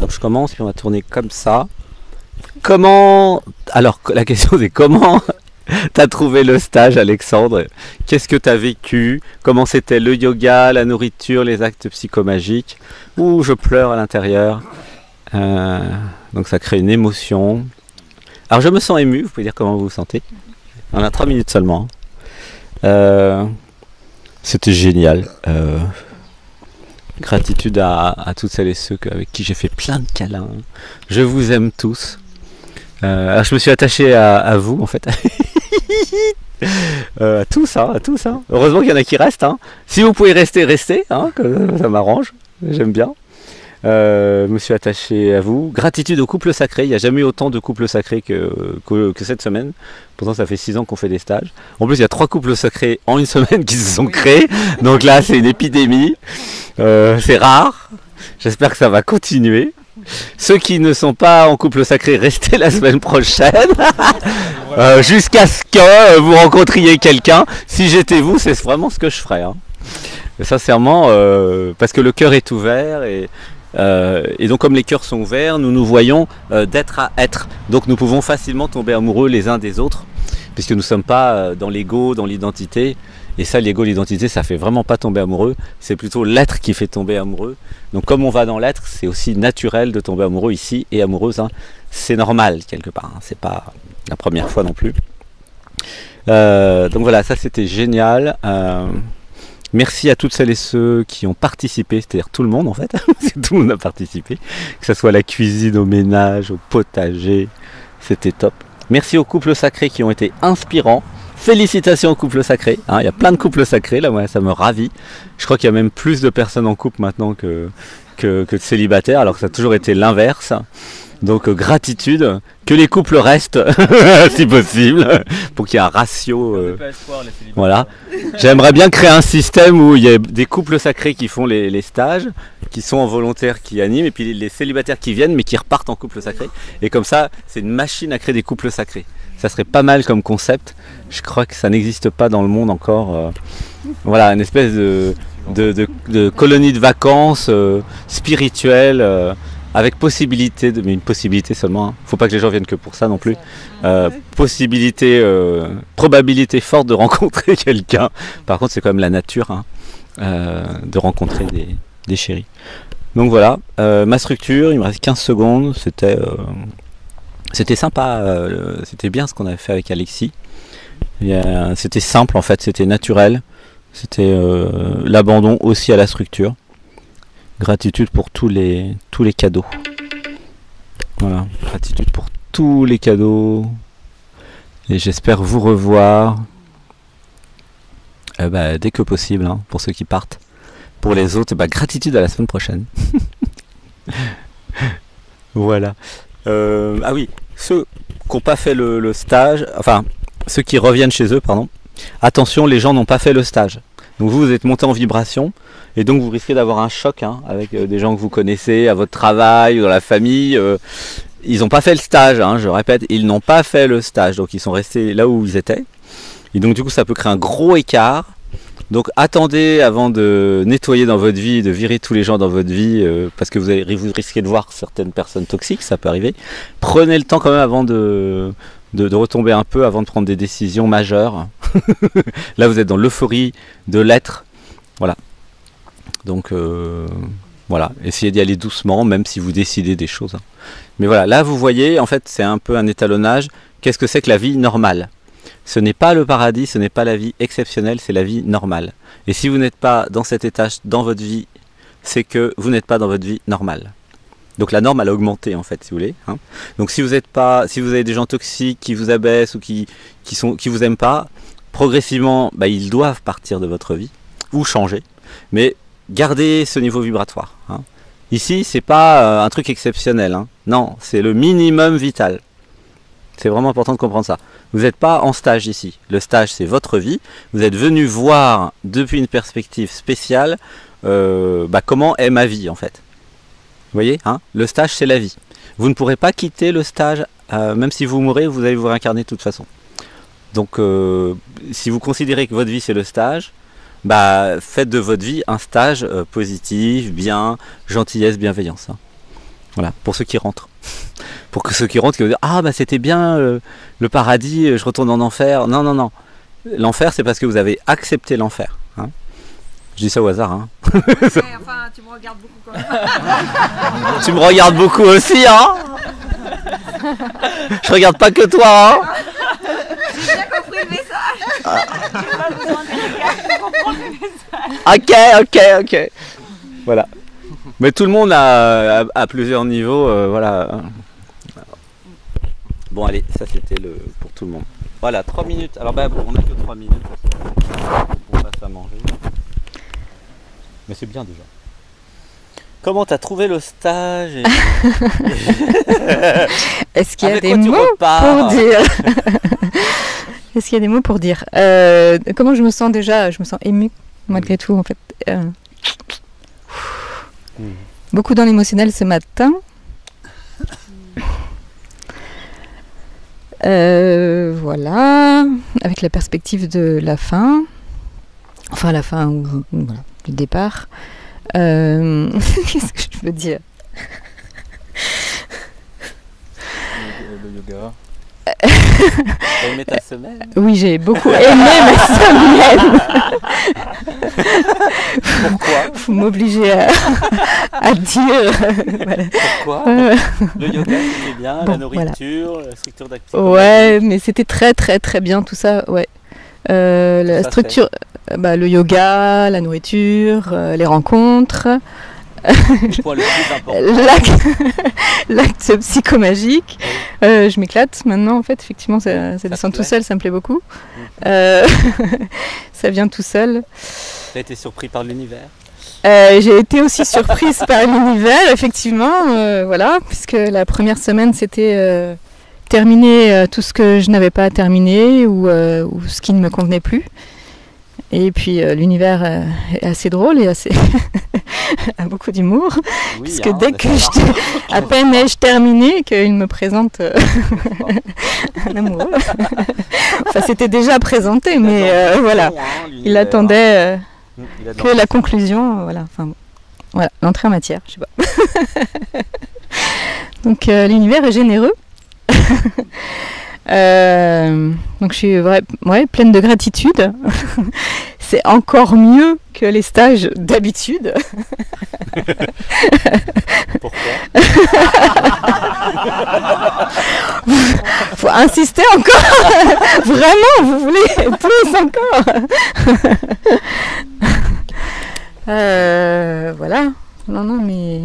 Donc je commence, puis on va tourner comme ça. Comment... Alors la question c'est comment t'as trouvé le stage, Alexandre? Qu'est-ce que t'as vécu? Comment c'était le yoga, la nourriture, les actes psychomagiques? Ouh, je pleure à l'intérieur. Donc ça crée une émotion. Alors je me sens ému, vous pouvez dire comment vous vous sentez. On a 3 minutes seulement. C'était génial. Gratitude à toutes celles et ceux avec qui j'ai fait plein de câlins. Je vous aime tous. Alors je me suis attaché à vous en fait. À tous, hein, à tous. Hein. Heureusement qu'il y en a qui restent. Hein. Si vous pouvez rester, restez. Hein, ça m'arrange. J'aime bien. Je me suis attaché à vous. Gratitude au couple sacré. Il n'y a jamais eu autant de couples sacrés que cette semaine. Pourtant, ça fait 6 ans qu'on fait des stages. En plus, il y a 3 couples sacrés en une semaine qui se sont créés. Donc là, c'est une épidémie. C'est rare. J'espère que ça va continuer. Ceux qui ne sont pas en couple sacré, restez la semaine prochaine. Jusqu'à ce que vous rencontriez quelqu'un. Si j'étais vous, c'est vraiment ce que je ferais. Hein. Sincèrement, parce que le cœur est ouvert et donc comme les cœurs sont ouverts, nous nous voyons d'être à être. Donc nous pouvons facilement tomber amoureux les uns des autres, puisque nous ne sommes pas dans l'ego, dans l'identité. Et ça, l'ego, l'identité, ça fait vraiment pas tomber amoureux. C'est plutôt l'être qui fait tomber amoureux. Donc comme on va dans l'être, c'est aussi naturel de tomber amoureux ici et amoureuse. Hein. C'est normal quelque part. Hein. C'est pas la première fois non plus. Donc voilà, ça c'était génial. Merci à toutes celles et ceux qui ont participé, c'est-à-dire tout le monde en fait, tout le monde a participé, que ce soit à la cuisine, au ménage, au potager, c'était top. Merci aux couples sacrés qui ont été inspirants, félicitations aux couples sacrés, hein, il y a plein de couples sacrés, là, ouais, ça me ravit. Je crois qu'il y a même plus de personnes en couple maintenant que de célibataires, alors que ça a toujours été l'inverse. Donc gratitude, que les couples restent si possible, pour qu'il y ait un ratio. Voilà. J'aimerais bien créer un système où il y a des couples sacrés qui font les stages, qui sont en volontaire, qui animent, et puis les célibataires qui viennent mais qui repartent en couple sacré. Et comme ça, c'est une machine à créer des couples sacrés. Ça serait pas mal comme concept. Je crois que ça n'existe pas dans le monde encore. Voilà, une espèce de colonie de vacances spirituelle. Avec possibilité, mais une possibilité seulement, hein. Faut pas que les gens viennent que pour ça non plus. Possibilité, probabilité forte de rencontrer quelqu'un. Par contre, c'est quand même la nature hein, de rencontrer des chéris. Donc voilà, ma structure, il me reste 15 secondes. C'était sympa, c'était bien ce qu'on avait fait avec Alexis. C'était simple en fait, c'était naturel. C'était l'abandon aussi à la structure. Gratitude pour tous les cadeaux. Voilà, gratitude pour tous les cadeaux. Et j'espère vous revoir dès que possible, hein, pour ceux qui partent. Pour les autres, gratitude à la semaine prochaine. Voilà. Ah oui, ceux qui n'ont pas fait le stage, enfin, ceux qui reviennent chez eux, pardon. Attention, les gens n'ont pas fait le stage. Donc vous êtes monté en vibration et donc vous risquez d'avoir un choc hein, avec des gens que vous connaissez, à votre travail, ou dans la famille. Ils n'ont pas fait le stage, hein, je répète, ils n'ont pas fait le stage. Donc ils sont restés là où ils étaient. Et donc du coup ça peut créer un gros écart. Donc attendez avant de nettoyer dans votre vie, de virer tous les gens dans votre vie, parce que vous risquez de voir certaines personnes toxiques, ça peut arriver. Prenez le temps quand même avant de retomber un peu, avant de prendre des décisions majeures. Là vous êtes dans l'euphorie de l'être. Voilà. Donc voilà, essayez d'y aller doucement, même si vous décidez des choses. Hein. Mais voilà, là vous voyez, en fait c'est un peu un étalonnage. Qu'est-ce que c'est que la vie normale ? Ce n'est pas le paradis, ce n'est pas la vie exceptionnelle, c'est la vie normale. Et si vous n'êtes pas dans cet étage dans votre vie, c'est que vous n'êtes pas dans votre vie normale. Donc la norme elle a augmenté en fait, si vous voulez. Hein. Donc si vous avez des gens toxiques qui vous abaissent ou qui vous aiment pas, progressivement, ils doivent partir de votre vie ou changer. Mais gardez ce niveau vibratoire. Hein. Ici, c'est pas un truc exceptionnel. Hein. Non, c'est le minimum vital. C'est vraiment important de comprendre ça. Vous n'êtes pas en stage ici. Le stage, c'est votre vie. Vous êtes venu voir depuis une perspective spéciale comment est ma vie en fait. Vous voyez, hein, le stage, c'est la vie. Vous ne pourrez pas quitter le stage, même si vous mourrez, vous allez vous réincarner de toute façon. Donc, si vous considérez que votre vie, c'est le stage, faites de votre vie un stage positif, bien, gentillesse, bienveillance. Hein. Voilà, pour ceux qui rentrent. Pour que ceux qui rentrent, qui vont dire ah bah c'était bien le paradis, je retourne en enfer. Non, non, non. L'enfer, c'est parce que vous avez accepté l'enfer. Hein. Je dis ça au hasard. Hein. Ouais, enfin, tu me regardes beaucoup quand même. Tu me regardes beaucoup aussi, hein. Je regarde pas que toi, hein. J'ai bien compris le message. J'ai pas besoin d'explications pour comprendre le message. Ok. Voilà. Mais tout le monde a à plusieurs niveaux, voilà. Bon allez, ça c'était pour tout le monde. Voilà, 3 minutes. Alors bah bon, on n'a que 3 minutes. On passe à manger. Mais c'est bien déjà. Comment t'as trouvé le stage Est-ce qu'il y a Avec des quoi tu mots repars pour dire Est-ce qu'il y a des mots pour dire Comment je me sens déjà? Je me sens émue malgré tout en fait. Beaucoup dans l'émotionnel ce matin. Voilà, avec la perspective de la fin. Enfin la fin voilà, du départ. Qu'est-ce que je veux dire? Le yoga. T'as aimé ta semaine? Oui, j'ai beaucoup aimé ma semaine. Pourquoi? Faut m'obliger à dire. Voilà. Pourquoi? Le yoga c'était bien, Bon, la nourriture, la structure d'activité. Ouais, mais c'était très très très bien tout ça, ouais. La Ça structure, le yoga, la nourriture, les rencontres, Le point le plus important. l'acte psychomagique. Je m'éclate maintenant en fait, effectivement ça descend te tout plaît seul, ça me plaît beaucoup. Ça vient tout seul. T'as été surpris par l'univers? J'ai été aussi surprise par l'univers, effectivement, voilà, puisque la première semaine c'était terminer tout ce que je n'avais pas terminé ou ce qui ne me convenait plus. Et puis l'univers est assez drôle et assez a beaucoup d'humour, Oui, puisque dès que à peine ai-je terminé qu'il me présente un amoureux. Enfin, c'était déjà présenté, mais voilà, il attendait que la conclusion, voilà. Enfin, voilà, l'entrée en matière, je sais pas. Donc l'univers est généreux. Donc je suis pleine de gratitude. C'est encore mieux que les stages d'habitude. Pourquoi? Faut insister encore. Vraiment, vous voulez plus encore. Voilà. Non, mais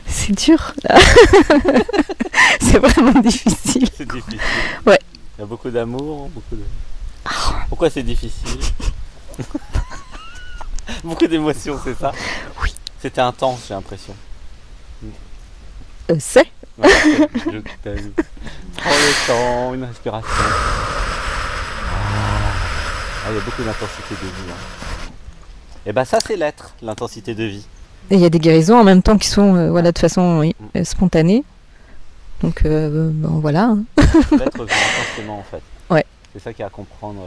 c'est dur là. C'est vraiment difficile. C'est difficile. Ouais. Il y a beaucoup d'amour, beaucoup de... Pourquoi c'est difficile? Beaucoup d'émotions, c'est ça? Oui. C'était intense, j'ai l'impression. C'est. Ouais, prends le temps, une respiration. Il y a beaucoup d'intensité de vie. Hein. Et ben ça c'est l'être, l'intensité de vie. Et il y a des guérisons en même temps qui sont de façon spontanée. Donc bon, voilà. Hein. L'être vit intensément en fait. Ouais. C'est ça qu'il y a à comprendre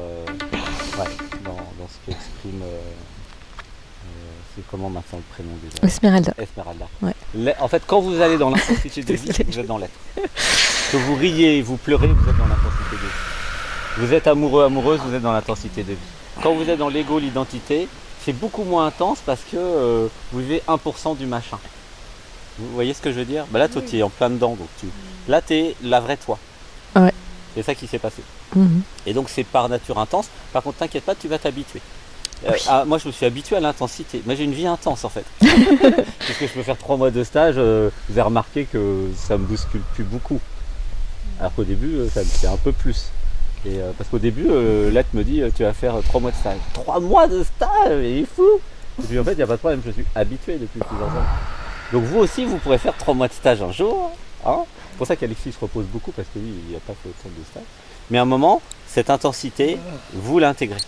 dans ce qu'exprime. C'est comment maintenant le prénom déjà? Esmeralda. Esmeralda. Ouais. En fait, quand vous allez dans l'intensité de vie, vous êtes dans l'être. Que vous riez, vous pleurez, vous êtes dans l'intensité de vie. Vous êtes amoureux, amoureuse, vous êtes dans l'intensité de vie. Quand vous êtes dans l'ego, l'identité, c'est beaucoup moins intense parce que vous vivez 1% du machin. Vous voyez ce que je veux dire? Là, toi, tu es en plein dedans. Donc là, tu es la vraie toi. Ouais. C'est ça qui s'est passé. Mhm. Et donc, c'est par nature intense. Par contre, t'inquiète pas, tu vas t'habituer. Oui. Moi, je me suis habitué à l'intensité. Moi, j'ai une vie intense en fait. Parce que je peux faire 3 mois de stage, vous avez remarqué que ça me bouscule plus beaucoup. Alors qu'au début, ça me fait un peu plus. Et, parce qu'au début, Lette me dit tu vas faire 3 mois de stage. 3 mois de stage, il est fou. Et puis en fait, il n'y a pas de problème, je suis habitué depuis plusieurs années. Donc vous aussi, vous pourrez faire 3 mois de stage un jour. Hein, c'est pour ça qu'Alexis se repose beaucoup, parce que lui, il n'a pas fait autant de stage. Mais à un moment, cette intensité, vous l'intégrez.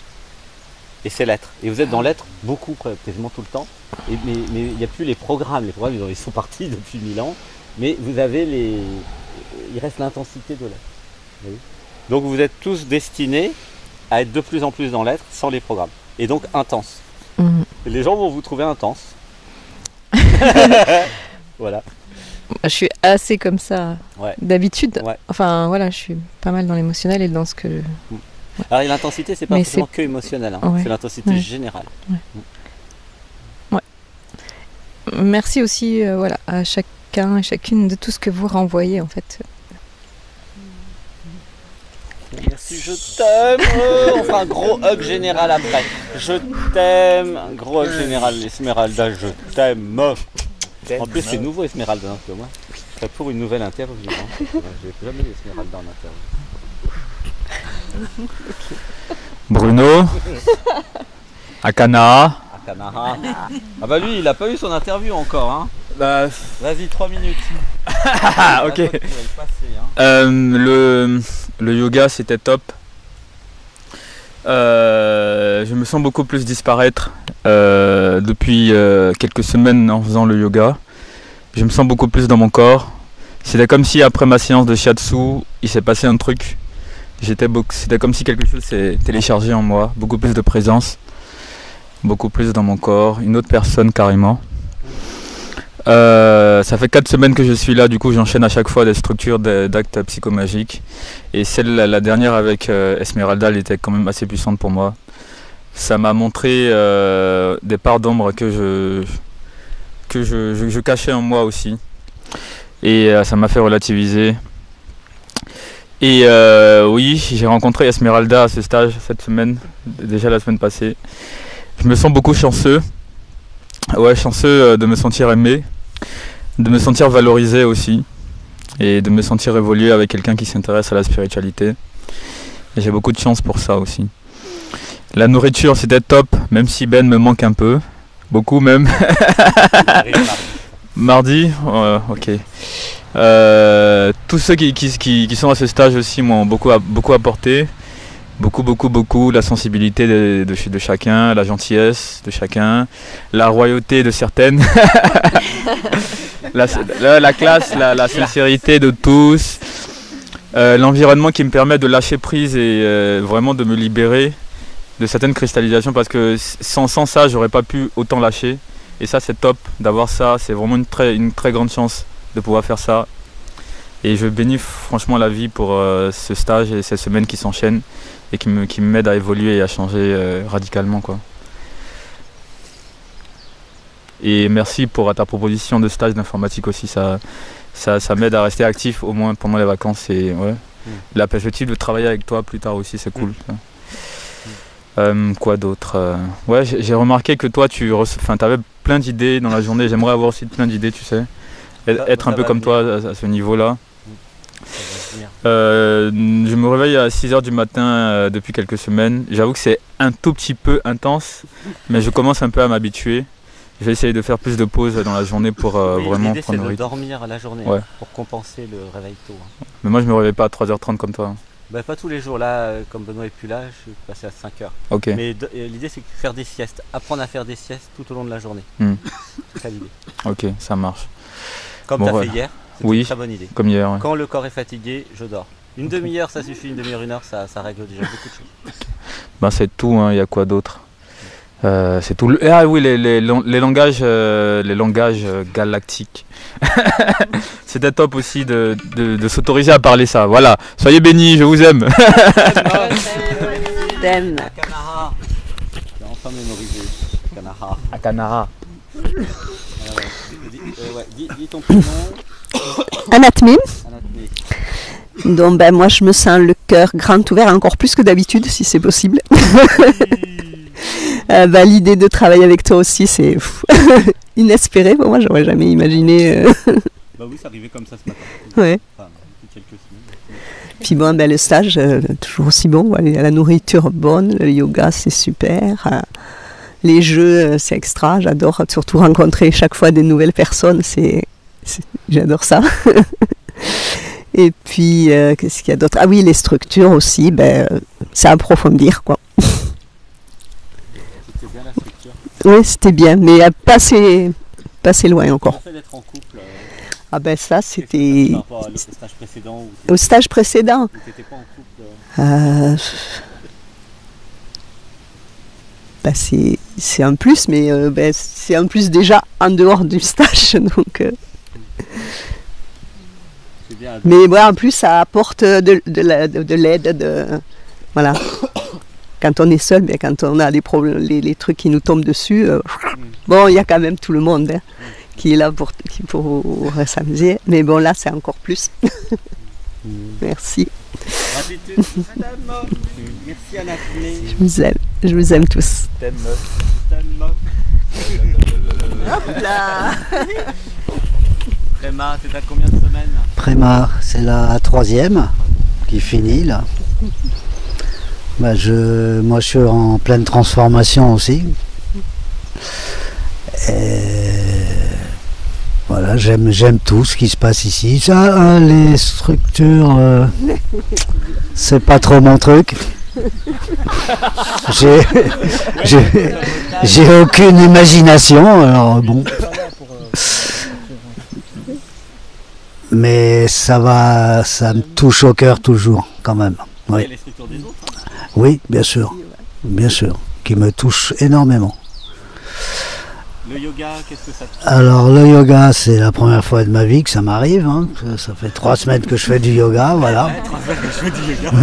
Et c'est l'être. Et vous êtes dans l'être beaucoup, quasiment tout le temps. Mais il n'y a plus les programmes. Les programmes, ils sont partis depuis 1000 ans. Mais vous avez il reste l'intensité de l'être. Donc vous êtes tous destinés à être de plus en plus dans l'être sans les programmes. Et donc intense. Mhm. Et les gens vont vous trouver intense. Voilà. Je suis assez comme ça Ouais. d'habitude. Ouais. Enfin voilà, je suis pas mal dans l'émotionnel et dans ce que... Alors l'intensité, c'est pas Mais forcément que émotionnel, hein. Ouais. C'est l'intensité Ouais. générale. Merci aussi voilà, à chacun et chacune de tout ce que vous renvoyez en fait. Merci, je t'aime. On fera un gros hug général après. Je t'aime. Un gros hug général, Esmeralda, je t'aime. En plus, c'est nouveau Esmeralda, hein, que moi. C'est pour une nouvelle interview. Hein. J'ai jamais eu Esmeralda en interview. Bruno, Akana. Kanara. Ah bah lui, il a pas eu son interview encore. Hein. Bah, Vas-y, 3 minutes. ah, ok. Tu vas le passer, hein. Le yoga c'était top. Je me sens beaucoup plus disparaître depuis quelques semaines en faisant le yoga. Je me sens beaucoup plus dans mon corps. C'était comme si après ma séance de shiatsu, il s'est passé un truc. C'était comme si quelque chose s'est téléchargé en moi. Beaucoup plus de présence. Beaucoup plus dans mon corps. Une autre personne carrément. Ça fait 4 semaines que je suis là, du coup j'enchaîne à chaque fois des structures d'actes psychomagiques. Et la dernière avec Esmeralda, elle était quand même assez puissante pour moi. Ça m'a montré des parts d'ombre que je cachais en moi aussi. Et ça m'a fait relativiser. Et oui, j'ai rencontré Esmeralda à ce stage cette semaine, déjà la semaine passée. Je me sens beaucoup chanceux. Ouais, chanceux de me sentir aimé, de me sentir valorisé aussi, et de me sentir évoluer avec quelqu'un qui s'intéresse à la spiritualité. Et j'ai beaucoup de chance pour ça aussi. La nourriture c'était top, même si Ben me manque un peu, beaucoup même. Mardi, ok. Tous ceux qui sont à ce stage aussi m'ont beaucoup apporté. Beaucoup, la sensibilité de chacun, la gentillesse de chacun, la royauté de certaines, la classe, la sincérité de tous, l'environnement qui me permet de lâcher prise et vraiment de me libérer de certaines cristallisations, parce que sans ça, j'aurais pas pu autant lâcher. Et ça, c'est top d'avoir ça, c'est vraiment une très grande chance de pouvoir faire ça. Et je bénis franchement la vie pour ce stage et ces semaines qui s'enchaînent et qui m'aident à évoluer et à changer radicalement, quoi. Et merci pour ta proposition de stage d'informatique aussi, ça m'aide à rester actif au moins pendant les vacances. Et ouais, la perspective de travailler avec toi plus tard aussi, c'est cool. Quoi d'autre ouais, j'ai remarqué que toi tu avais plein d'idées dans la journée. J'aimerais avoir aussi plein d'idées, tu sais, être un peu comme toi à ce niveau là. Je me réveille à 6h du matin depuis quelques semaines. J'avoue que c'est un tout petit peu intense, mais je commence un peu à m'habituer. Je vais essayer de faire plus de pauses dans la journée pour vraiment l'idée, prendre le rythme. c'est de dormir la journée, ouais, pour compenser le réveil tôt. Mais moi je me réveille pas à 3h30 comme toi. Bah, pas tous les jours, là comme Benoît est plus là, je suis passé à 5h. Ok. Mais l'idée c'est de faire des siestes, apprendre à faire des siestes tout au long de la journée. C'est ça l'idée. Ok, ça marche. Comme Bon, tu as ouais. fait hier, c'est Oui, une très bonne idée. comme hier. Ouais. Quand le corps est fatigué, je dors. Une demi-heure ça suffit, une demi-heure, 1 heure, ça règle déjà beaucoup de choses. Ben, c'est tout, hein. Il y a quoi d'autre c'est tout. Ah oui, les langages galactiques. C'était top aussi de s'autoriser à parler ça. Voilà, soyez bénis, je vous aime. T'aimes. Kanara. J'ai enfin mémorisé. Kanara. Akanara. Dis ton prénom. Anatmine. Anatmie. Donc ben moi je me sens le cœur grand ouvert, encore plus que d'habitude si c'est possible. L'idée de travailler avec toi aussi c'est inespéré pour moi, j'aurais jamais imaginé. Bah oui, c'est arrivé comme ça ce matin. Ouais. Enfin, depuis quelques semaines. Puis bon, le stage toujours aussi bon, la nourriture bonne, le yoga c'est super, les jeux c'est extra, j'adore surtout rencontrer chaque fois des nouvelles personnes, j'adore ça. Et puis qu'est-ce qu'il y a d'autre? Ah oui, les structures aussi, c'est à approfondir quoi. C'était bien la structure. Oui, c'était bien, mais pas assez loin encore. Le fait d'être en couple. Ah ben ça c'était Par rapport au stage précédent. Au stage précédent. Tu n'étais pas en couple. c'est un plus, mais c'est un plus déjà en dehors du stage. Donc, mais ouais, en plus, ça apporte de l'aide. Voilà. Quand on est seul, quand on a des problèmes, les trucs qui nous tombent dessus, bon, il y a quand même tout le monde qui est là pour s'amuser. Mais bon, là, c'est encore plus. Merci. Merci à la clé. Je vous aime tous. Hop là. Préma, c'est à combien de semaines? Préma, c'est la 3e qui finit là. Moi je suis en pleine transformation aussi. Et voilà, j'aime tout ce qui se passe ici. Ça, les structures, c'est pas trop mon truc. J'ai aucune imagination, alors bon. Mais ça me touche au cœur toujours, quand même. Oui, les structures des autres, hein. Oui, bien sûr, qui me touche énormément. Le yoga, qu'est-ce que ça te fait? Alors le yoga, c'est la première fois de ma vie que ça m'arrive. Hein. Ça fait 3 semaines que je fais du yoga, voilà. Ouais, 3 semaines que je fais du yoga.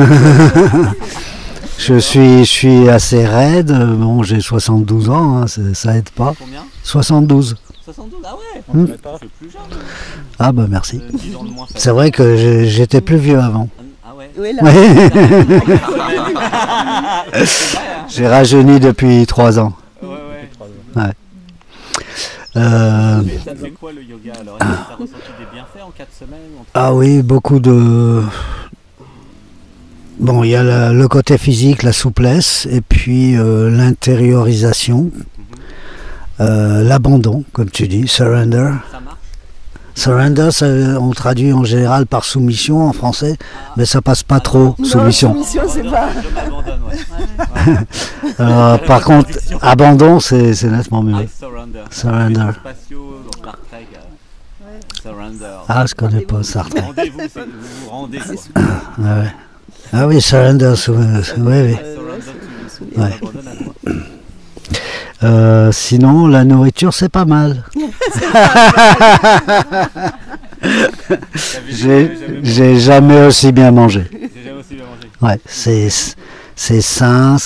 Je suis assez raide. Bon, j'ai 72 ans, hein, ça aide pas. Combien? 72. 72, ah ouais. C'est plus jeune. Ah bah merci. 10 ans de moins, C'est vrai que j'étais plus vieux avant. Ah ouais. Oui, là. Ouais. J'ai rajeuni depuis 3 ans. Ouais. Ça te fait quoi le yoga alors? Est-ce que tu as ressenti des bienfaits en 4 semaines? Ah oui, beaucoup de... Bon, il y a le côté physique, la souplesse, et puis l'intériorisation, l'abandon, comme tu dis, surrender. Ça marche? Surrender, on traduit en général par soumission en français, mais ça passe pas trop, soumission. Soumission, c'est pas... Je m'abandonne, ouais. Par contre, abandon, c'est nettement mieux. I surrender. Surrender. Spatio dans Star Trek. Surrender. Ah, je connais pas Sartre. Rendez-vous, vous vous rendez quoi. Ah, ouais. Ah oui, surrender, oui, oui. Surrender, tu Ouais. t'abandonnes à quoi? Sinon, la nourriture, c'est pas mal. J'ai jamais aussi bien mangé. J'ai jamais aussi bien mangé. Ouais, c'est sain,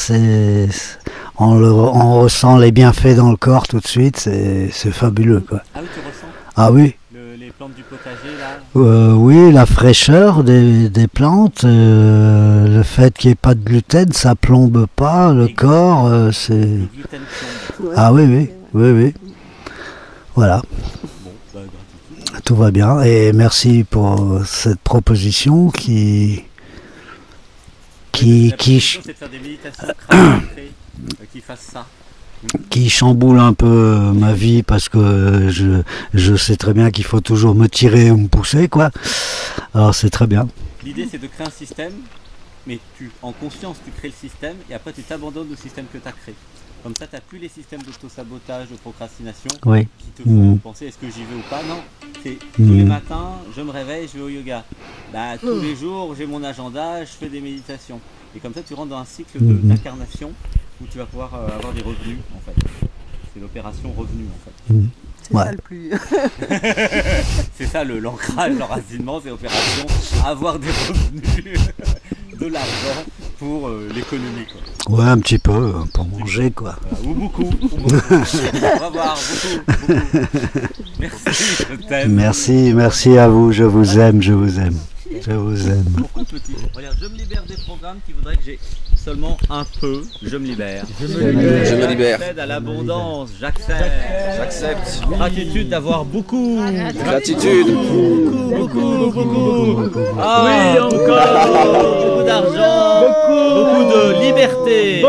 on ressent les bienfaits dans le corps tout de suite, c'est fabuleux quoi. Ah oui, tu ressens Ah oui. les plantes du potager là? Oui, la fraîcheur des plantes, le fait qu'il n'y ait pas de gluten, ça plombe pas le corps, c'est... Le gluten plombe. Ah oui. Voilà. Bon, bah gratitude. Tout va bien et merci pour cette proposition qui La proposition, c'est de faire des méditations crâniques, qui fassent ça. qui chamboule un peu ma vie parce que je sais très bien qu'il faut toujours me tirer ou me pousser quoi. Alors c'est très bien. L'idée c'est de créer un système, mais en conscience tu crées le système et après tu t'abandonnes au système que tu as créé. Comme ça tu n'as plus les systèmes d'auto-sabotage, de procrastination Oui. qui te font penser est-ce que j'y vais ou pas. Non, c'est tous les matins je me réveille, je vais au yoga. Bah, tous les jours j'ai mon agenda, je fais des méditations. Et comme ça tu rentres dans un cycle d'incarnation où tu vas pouvoir avoir des revenus en fait. C'est l'opération revenu en fait. C'est ça le plus... C'est ça l'ancrage, l'enracinement, c'est l'opération avoir des revenus, de l'argent pour l'économie quoi. Ouais, un petit peu pour manger quoi. Ou beaucoup. On va voir beaucoup. Merci, je t'aime. Merci à vous, je vous aime. Pourquoi petit? Regarde, je me libère des programmes qui voudraient que j'ai seulement un peu. Je me libère. Je me libère. J'accède à l'abondance, j'accepte. Gratitude d'avoir beaucoup. Gratitude. Beaucoup. Ah oui, encore. Beaucoup d'argent. Beaucoup de liberté.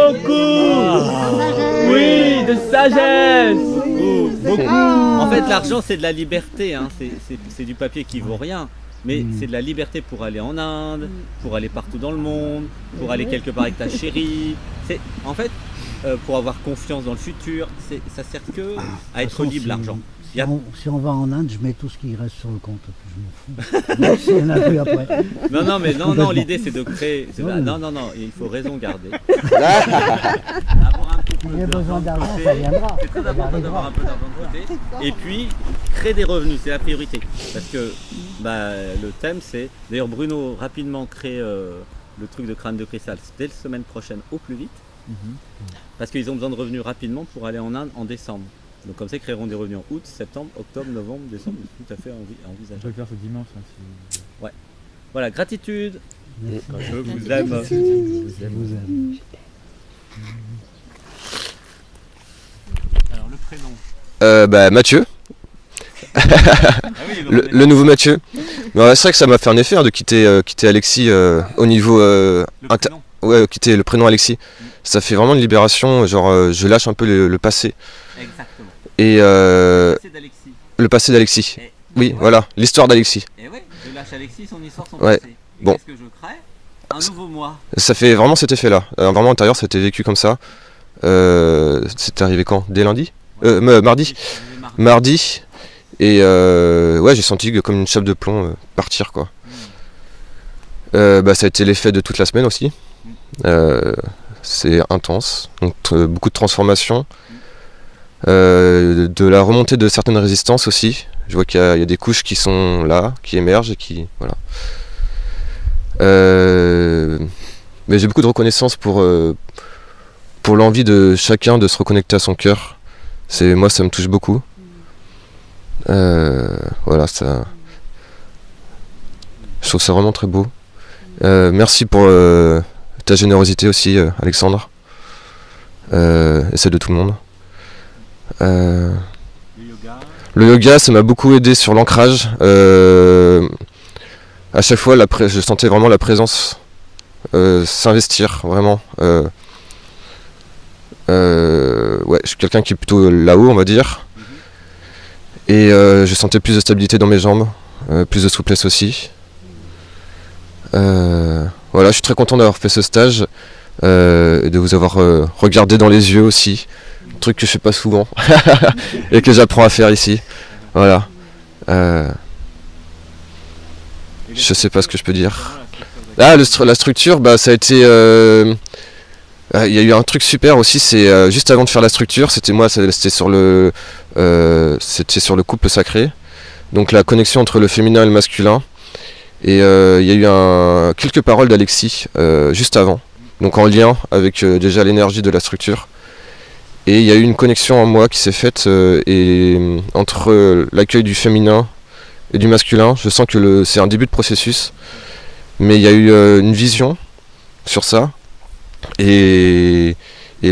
Oui, de sagesse. Beaucoup. En fait, l'argent, c'est de la liberté. Hein. C'est du papier qui vaut rien. Mais c'est de la liberté pour aller en Inde, pour aller partout dans le monde, pour aller quelque part avec ta chérie. En fait, pour avoir confiance dans le futur, ça sert que à être libre l'argent. Si on va en Inde, je mets tout ce qui reste sur le compte. Je m'en fous. Même s'il y en a plus après. Non, l'idée c'est de créer. Non, il faut raison garder. Avoir un petit peu Il y a besoin d'argent, ça viendra. C'est très important d'avoir un peu d'argent de côté. Et puis, créer des revenus, c'est la priorité. Parce que le thème c'est. D'ailleurs, Bruno rapidement crée le truc de crâne de cristal dès la semaine prochaine au plus vite. Parce qu'ils ont besoin de revenus rapidement pour aller en Inde en décembre. Donc comme ça, ils créeront des revenus en août, septembre, octobre, novembre, décembre. C'est tout à fait envisageable. Je vais le faire ce dimanche. Ouais. Voilà, gratitude. Quand je vous aime. Je vous aime. Alors le prénom. Mathieu. Le nouveau Mathieu. C'est vrai que ça m'a fait un effet de quitter Alexis au niveau quitter le prénom Alexis. Ça fait vraiment une libération, genre je lâche un peu le passé. Exactement. Et le passé d'Alexis. Oui, voilà, l'histoire d'Alexis. Et ouais, je lâche Alexis, son histoire, son passé. Et bon. qu'est-ce que je crée? Un nouveau moi. Ça fait vraiment cet effet-là. Vraiment intérieur, ça a été vécu comme ça. C'était arrivé quand? Dès lundi? Mardi. Mardi. Et j'ai senti comme une chape de plomb partir quoi. Ça a été l'effet de toute la semaine aussi. C'est intense, donc beaucoup de transformations, de la remontée de certaines résistances aussi. Je vois qu'il y a des couches qui sont là, qui émergent et qui voilà. Mais j'ai beaucoup de reconnaissance pour l'envie de chacun de se reconnecter à son cœur. Moi, ça me touche beaucoup. Voilà, ça. Je trouve ça vraiment très beau. Merci pour ta générosité aussi, Alexandre. Et celle de tout le monde. Le yoga, ça m'a beaucoup aidé sur l'ancrage. À chaque fois, je sentais vraiment la présence s'investir, vraiment. Je suis quelqu'un qui est plutôt là-haut, on va dire. Et je sentais plus de stabilité dans mes jambes, plus de souplesse aussi. Voilà, je suis très content d'avoir fait ce stage et de vous avoir regardé dans les yeux aussi, truc que je fais pas souvent et que j'apprends à faire ici. Voilà. Je sais pas ce que je peux dire. La structure, ça a été. Il y a eu un truc super aussi, c'est juste avant de faire la structure, c'était sur le couple sacré, donc la connexion entre le féminin et le masculin. Et il y a eu quelques paroles d'Alexis juste avant, donc en lien avec déjà l'énergie de la structure. Et il y a eu une connexion en moi qui s'est faite entre l'accueil du féminin et du masculin. Je sens que c'est un début de processus, mais il y a eu une vision sur ça. Et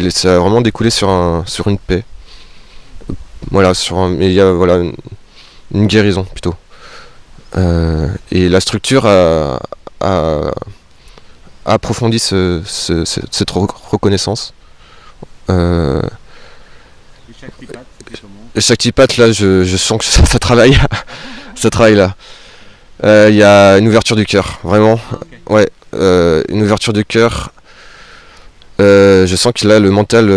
ça a vraiment découlé sur une paix. Voilà, il y a une guérison plutôt. Et la structure a approfondi cette reconnaissance. Et Shaktipat, là, je sens que ça travaille. Ça travaille là. Il y a une ouverture du cœur, vraiment. Ouais, une ouverture du cœur. Je sens que là, le mental,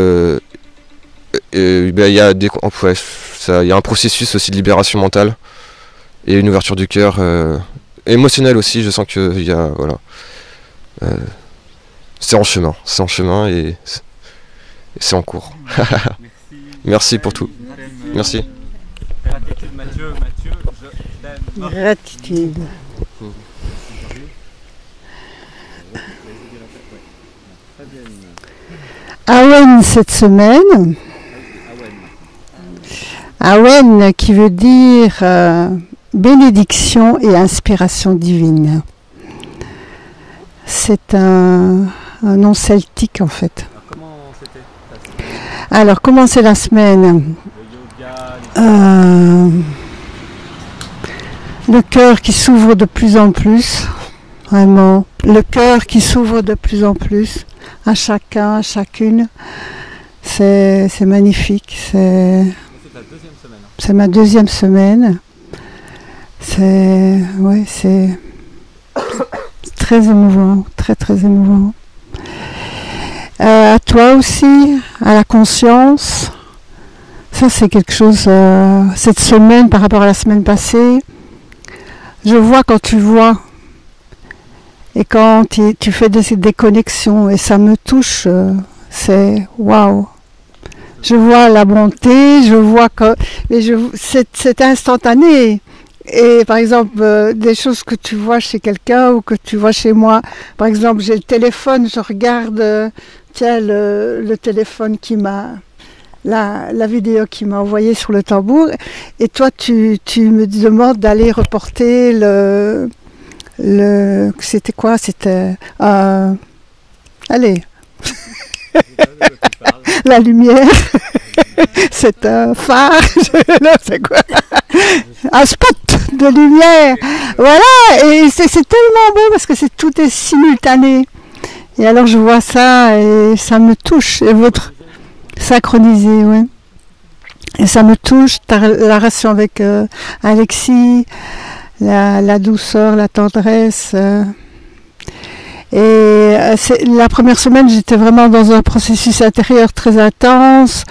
il y a un processus aussi de libération mentale et une ouverture du cœur émotionnelle aussi. Je sens que c'est en chemin et c'est en cours. Merci pour tout. Merci. Gratitude Mathieu, je t'aime. Gratitude. Awen cette semaine. Awen qui veut dire bénédiction et inspiration divine. C'est un nom celtique en fait. Alors comment c'est la semaine? Le cœur qui s'ouvre de plus en plus, vraiment. Le cœur qui s'ouvre de plus en plus à chacun, à chacune. C'est magnifique. C'est ma deuxième semaine. C'est très émouvant, très très émouvant. À toi aussi, à la conscience. Ça, c'est quelque chose, cette semaine par rapport à la semaine passée. Je vois quand tu vois et quand tu fais des connexions et ça me touche, c'est waouh. Je vois la bonté, je vois que c'est instantané. Et par exemple, des choses que tu vois chez quelqu'un ou que tu vois chez moi. Par exemple, j'ai le téléphone, je regarde, tiens, le téléphone qui m'a... La vidéo qui m'a envoyé sur le tambour, et toi tu me demandes d'aller reporter c'était quoi? C'était allez la lumière, c'est un phare, non, c'est quoi? Un spot de lumière, voilà, et c'est tellement beau parce que tout est simultané. Et alors je vois ça et ça me touche, et votre synchronisé, ouais. Et ça me touche, la relation avec Alexis, la douceur, la tendresse. Et la première semaine, j'étais vraiment dans un processus intérieur très intense.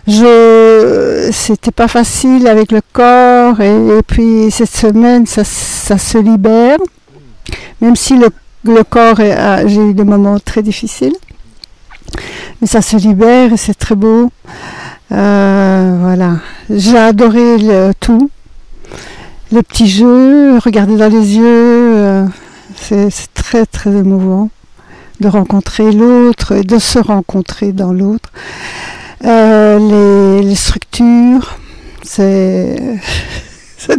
C'était pas facile avec le corps, et puis cette semaine, ça se libère. Même si le corps, j'ai eu des moments très difficiles. Mais ça se libère et c'est très beau. Voilà. J'ai adoré tout. Les petits jeux, regarder dans les yeux, c'est très très émouvant de rencontrer l'autre et de se rencontrer dans l'autre. Les structures, cette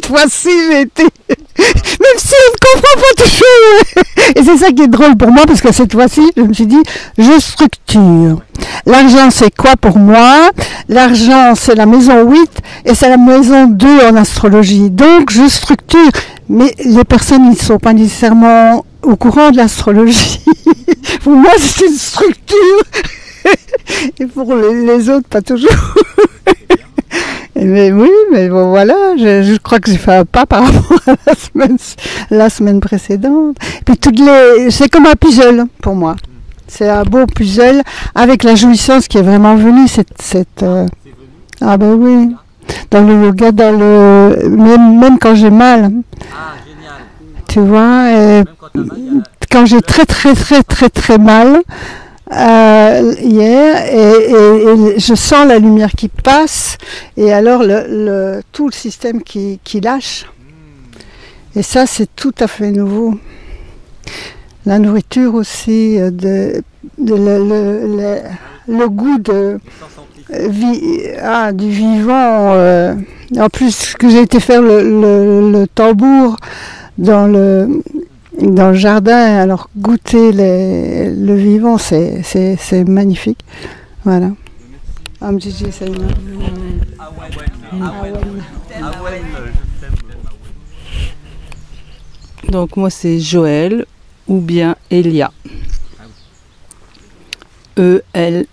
fois-ci, j'ai été... Même si on ne comprend pas toujours. Et c'est ça qui est drôle pour moi, parce que cette fois-ci, je me suis dit, je structure. L'argent, c'est quoi pour moi? L'argent, c'est la maison 8 et c'est la maison 2 en astrologie. Donc, je structure. Mais les personnes, ils ne sont pas nécessairement au courant de l'astrologie. Pour moi, c'est une structure. Et pour les autres, pas toujours. Mais oui, mais bon, voilà, je crois que j'ai fait un pas par rapport à la semaine précédente. Puis c'est comme un puzzle pour moi. C'est un beau puzzle avec la jouissance qui est vraiment venue. Ah ben oui, dans le yoga, même quand j'ai mal. Ah, génial. Tu vois, et quand j'ai très très très très très mal. Hier, et je sens la lumière qui passe, et alors tout le système qui lâche. Et ça, c'est tout à fait nouveau. La nourriture aussi, le goût du vivant. En plus, que j'ai été faire le tambour dans le jardin, alors goûter le vivant, c'est magnifique. Voilà. Donc moi c'est Joël ou bien Elia. E-L-Y-A-H.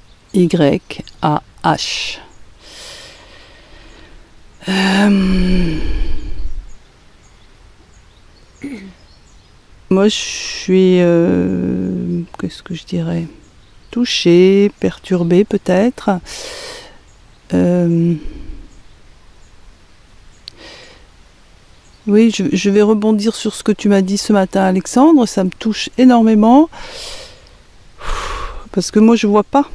Moi, je suis, qu'est-ce que je dirais, touchée, perturbée peut-être. Oui, je vais rebondir sur ce que tu m'as dit ce matin, Alexandre. Ça me touche énormément. Parce que moi, je vois pas.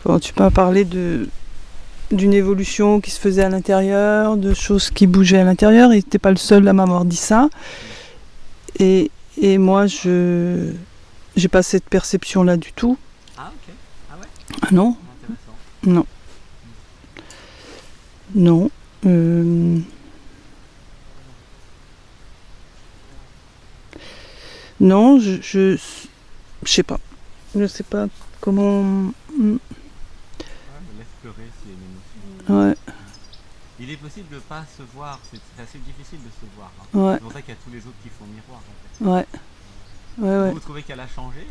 Bon, tu m'as parlé d'une évolution qui se faisait à l'intérieur, de choses qui bougeaient à l'intérieur, et t'es pas le seul à m'avoir dit ça. Et moi, j'ai pas cette perception-là du tout. Ah ok. Ah ouais. Ah non. Non. Non. Non, je sais pas. Je sais pas comment. Laisse pleurer s'il y a une émotion. Ouais. Il est possible de ne pas se voir, c'est assez difficile de se voir. Hein. Ouais. C'est pour ça qu'il y a tous les autres qui font miroir. En fait. Ouais. Ouais, ouais. Vous trouvez qu'elle a changé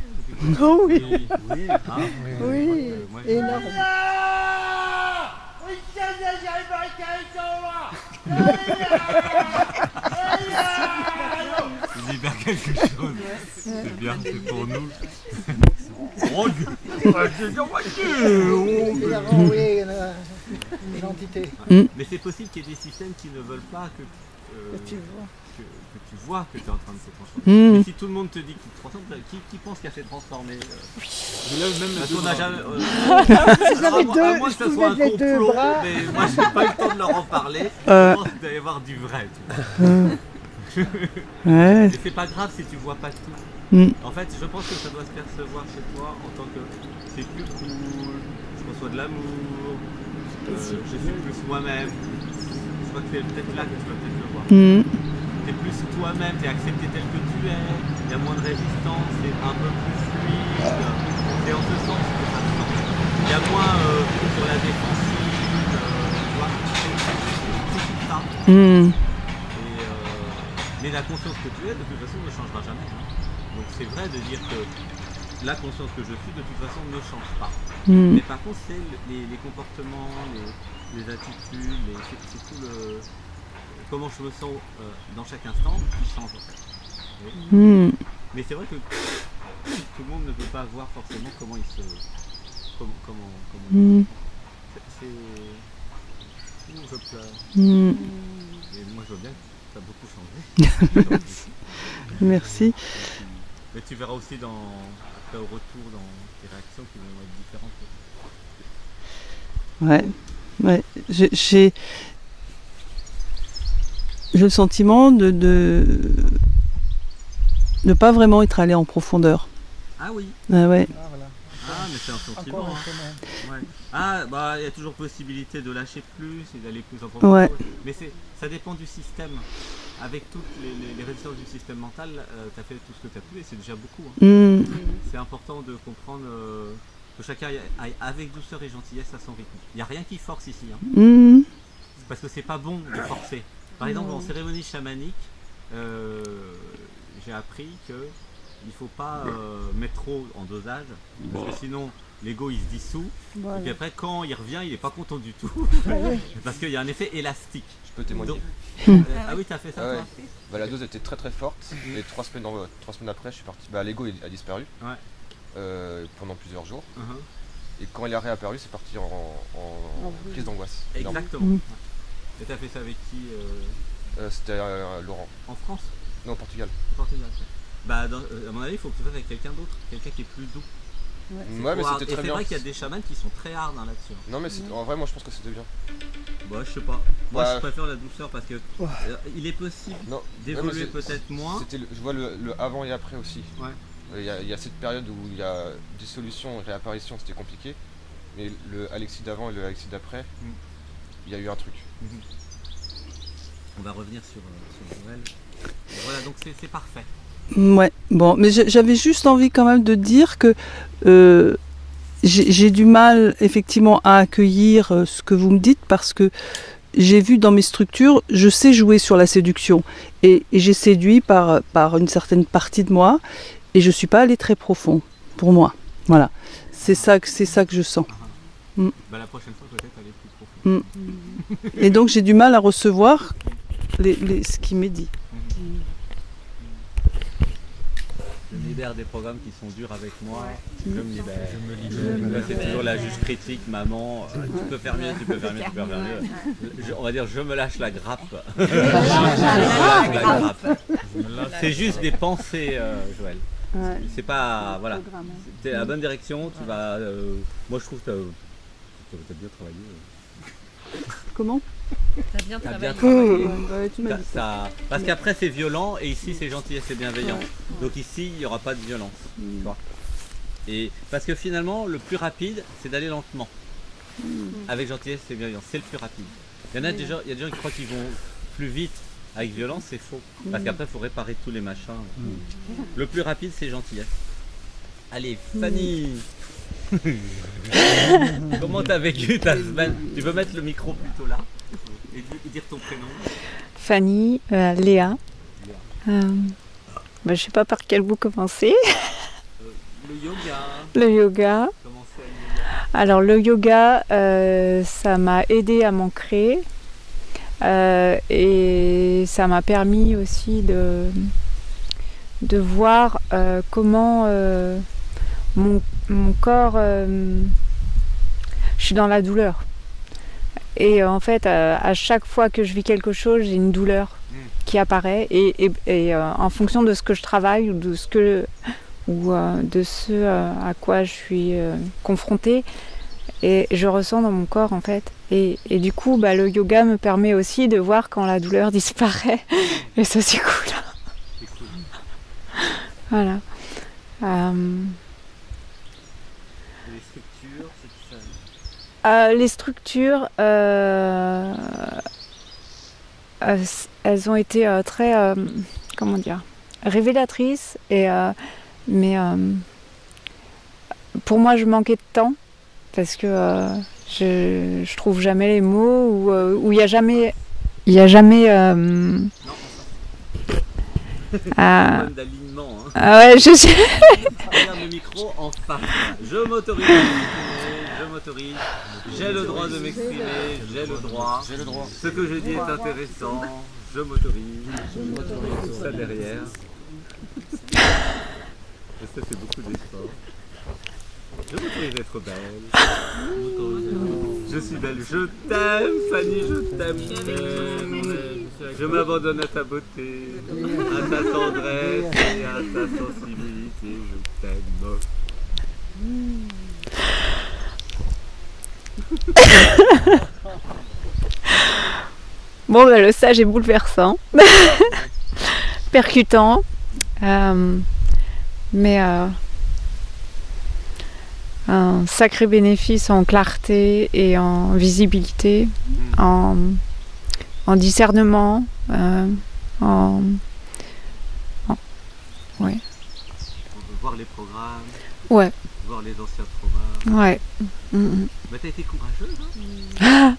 Oh oui. Oui, hein, Oui, moi, énorme. je dis bien quelque chose. C'est bien, c'est pour nous. Oh, mais c'est possible qu'il y ait des systèmes qui ne veulent pas que tu vois que tu es en train de se transformer. Mais si tout le monde te dit qu'il te transforme, qui pense qu'elle s'est transformée même parce qu'on a jamais. À moins que ce soit un complot, mais moi j'ai pas eu le temps de leur en parler. Je pense qu'il doit y avoir du vrai. Ouais. Et c'est pas grave si tu vois pas tout. En fait, je pense que ça doit se percevoir chez toi en tant que c'est plus cool, je reçois de l'amour, je suis plus moi-même. Je crois que c'est peut-être là que tu vas peut-être le voir. Tu es plus toi-même, tu es accepté tel que tu es, il y a moins de résistance, c'est un peu plus fluide. C'est en ce sens que ça se sent. Il y a moins sur la défensive, tu vois, c'est tout ça. Mais la conscience que tu es, de toute façon, ne changera jamais. Donc c'est vrai de dire que la conscience que je suis, de toute façon, ne change pas. Mais par contre, c'est les comportements, les attitudes, c'est tout le... comment je me sens dans chaque instant qui change en fait. Mais c'est vrai que tout le monde ne peut pas voir forcément comment il se... comment c'est... je pleure. Et moi je vois bien que ça a beaucoup changé. Merci. Mais tu verras aussi après au retour dans tes réactions qui vont être différentes. Ouais. J'ai le sentiment de ne pas vraiment être allé en profondeur. Ah oui. Ah ouais. Ah mais c'est un sentiment. Ouais. Ah bah il y a toujours possibilité de lâcher plus et d'aller plus en profondeur. Ouais. Mais ça dépend du système. Avec toutes les résistances du système mental, tu as fait tout ce que tu as pu et c'est déjà beaucoup. Hein. C'est important de comprendre que chacun aille avec douceur et gentillesse à son rythme. Il n'y a rien qui force ici. Hein. Parce que c'est pas bon de forcer. Par exemple, en cérémonie chamanique, j'ai appris qu'il ne faut pas mettre trop en dosage, parce que sinon l'ego il se dissout, et puis après quand il revient il n'est pas content du tout, parce qu'il y a un effet élastique. Je peux témoigner. Donc, ah oui, tu as fait ça toi bah, la dose était très très forte, et 3 semaines après je suis parti, l'ego a disparu pendant plusieurs jours, et quand il a réapparu c'est parti en crise d'angoisse. Exactement. Et tu as fait ça avec qui C'était Laurent. En France? Non, au Portugal. Au Portugal. Bah, à mon avis, il faut que tu fasses avec quelqu'un d'autre, quelqu'un qui est plus doux. Ouais, mais c'était très bien. C'est vrai qu'il y a des chamans qui sont très hard là-dessus. Non, mais en vrai, moi je pense que c'était bien. Bah, je sais pas. Moi, je préfère la douceur parce que il est possible d'évoluer peut-être moins. Je vois le avant et après aussi. Ouais. Il y a cette période où il y a dissolution et réapparition, c'était compliqué. Mais le Alexis d'avant et le Alexis d'après, il y a eu un truc. On va revenir sur Joël. Voilà, donc c'est parfait. Ouais, bon, mais j'avais juste envie quand même de dire que j'ai du mal effectivement à accueillir ce que vous me dites parce que j'ai vu dans mes structures, je sais jouer sur la séduction et j'ai séduit par une certaine partie de moi et je suis pas allée très profond pour moi. Voilà, c'est ça que je sens. Bah, la prochaine fois peut-être aller plus profond. Et donc j'ai du mal à recevoir ce qui m'est dit. Je me libère des programmes qui sont durs avec moi. Je me libère. C'est toujours la juge critique, maman. Tu peux faire mieux, tu peux faire mieux, tu peux faire mieux. On va dire, je me lâche la grappe. Je me lâche la grappe. C'est juste des pensées, Joël. C'est pas. Voilà. C'est la bonne direction. Tu vas. Moi, je trouve que tu as bien travaillé. Comment? T'as bien travaillé. Parce qu'après c'est violent et ici c'est gentil et c'est bienveillant. Donc ici il n'y aura pas de violence. Tu vois. Et parce que finalement le plus rapide c'est d'aller lentement. Avec gentillesse et bienveillance, c'est le plus rapide. Il y a des gens qui croient qu'ils vont plus vite avec violence, c'est faux. Parce qu'après il faut réparer tous les machins. Le plus rapide c'est gentillesse. Allez Fanny. Comment t'as vécu ta semaine? Tu peux mettre le micro plutôt là et dire ton prénom? Fanny, Léa. Je sais pas par quel bout commencer. Le yoga. Le yoga. Comment c'est le yoga? Alors le yoga, ça m'a aidé à m'ancrer et ça m'a permis aussi de voir comment mon corps, je suis dans la douleur. Et en fait, à chaque fois que je vis quelque chose, j'ai une douleur qui apparaît et en fonction de ce que je travaille ou de ce à quoi je suis confrontée, et je ressens dans mon corps en fait. Et du coup, le yoga me permet aussi de voir quand la douleur disparaît. Et ça, c'est cool. Voilà. Les structures, elles ont été très, comment dire, révélatrices. Mais pour moi, je manquais de temps parce que je trouve jamais les mots ou il y a jamais. D'alignement. Hein. Ah ouais, je sais. Regarde le micro en face. Je m'autorise à m'exprimer, je m'autorise. J'ai le droit de m'exprimer, j'ai le droit. Ce que je dis est intéressant, je m'autorise. Tout ça derrière. Je sais, c'est beaucoup d'efforts. Je m'autorise d'être belle. Je suis belle, je t'aime, Fanny, je t'aime. Je m'abandonne à ta beauté, à ta tendresse et à ta sensibilité. Je t'aime. Bon, le stage est bouleversant, percutant, mais un sacré bénéfice en clarté et en visibilité, en discernement, ouais. Voir les programmes, Ouais. voir les anciens programmes. Ouais. Mais t'as été courageuse, hein?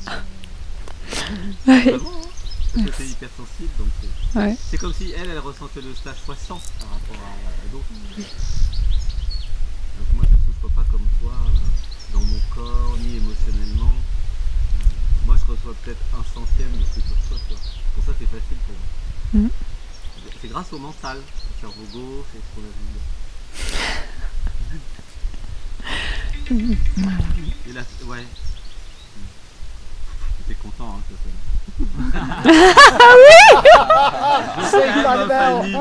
Ouais. Vraiment, hein? Parce que t'es hypersensible, donc Ouais. c'est comme si elle ressentait le stage x 100 par rapport à d'autres. Donc moi je ne souffre pas comme toi dans mon corps ni émotionnellement. Moi je reçois peut-être 1/100 de ce que tu reçois, toi. Pour ça c'est facile pour moi. C'est grâce au mental, au cerveau gauche et ce qu'on a vu. Et là, ouais. T'es content, hein, ça sonne. Ah oui! Je t'aime, Fanny. Je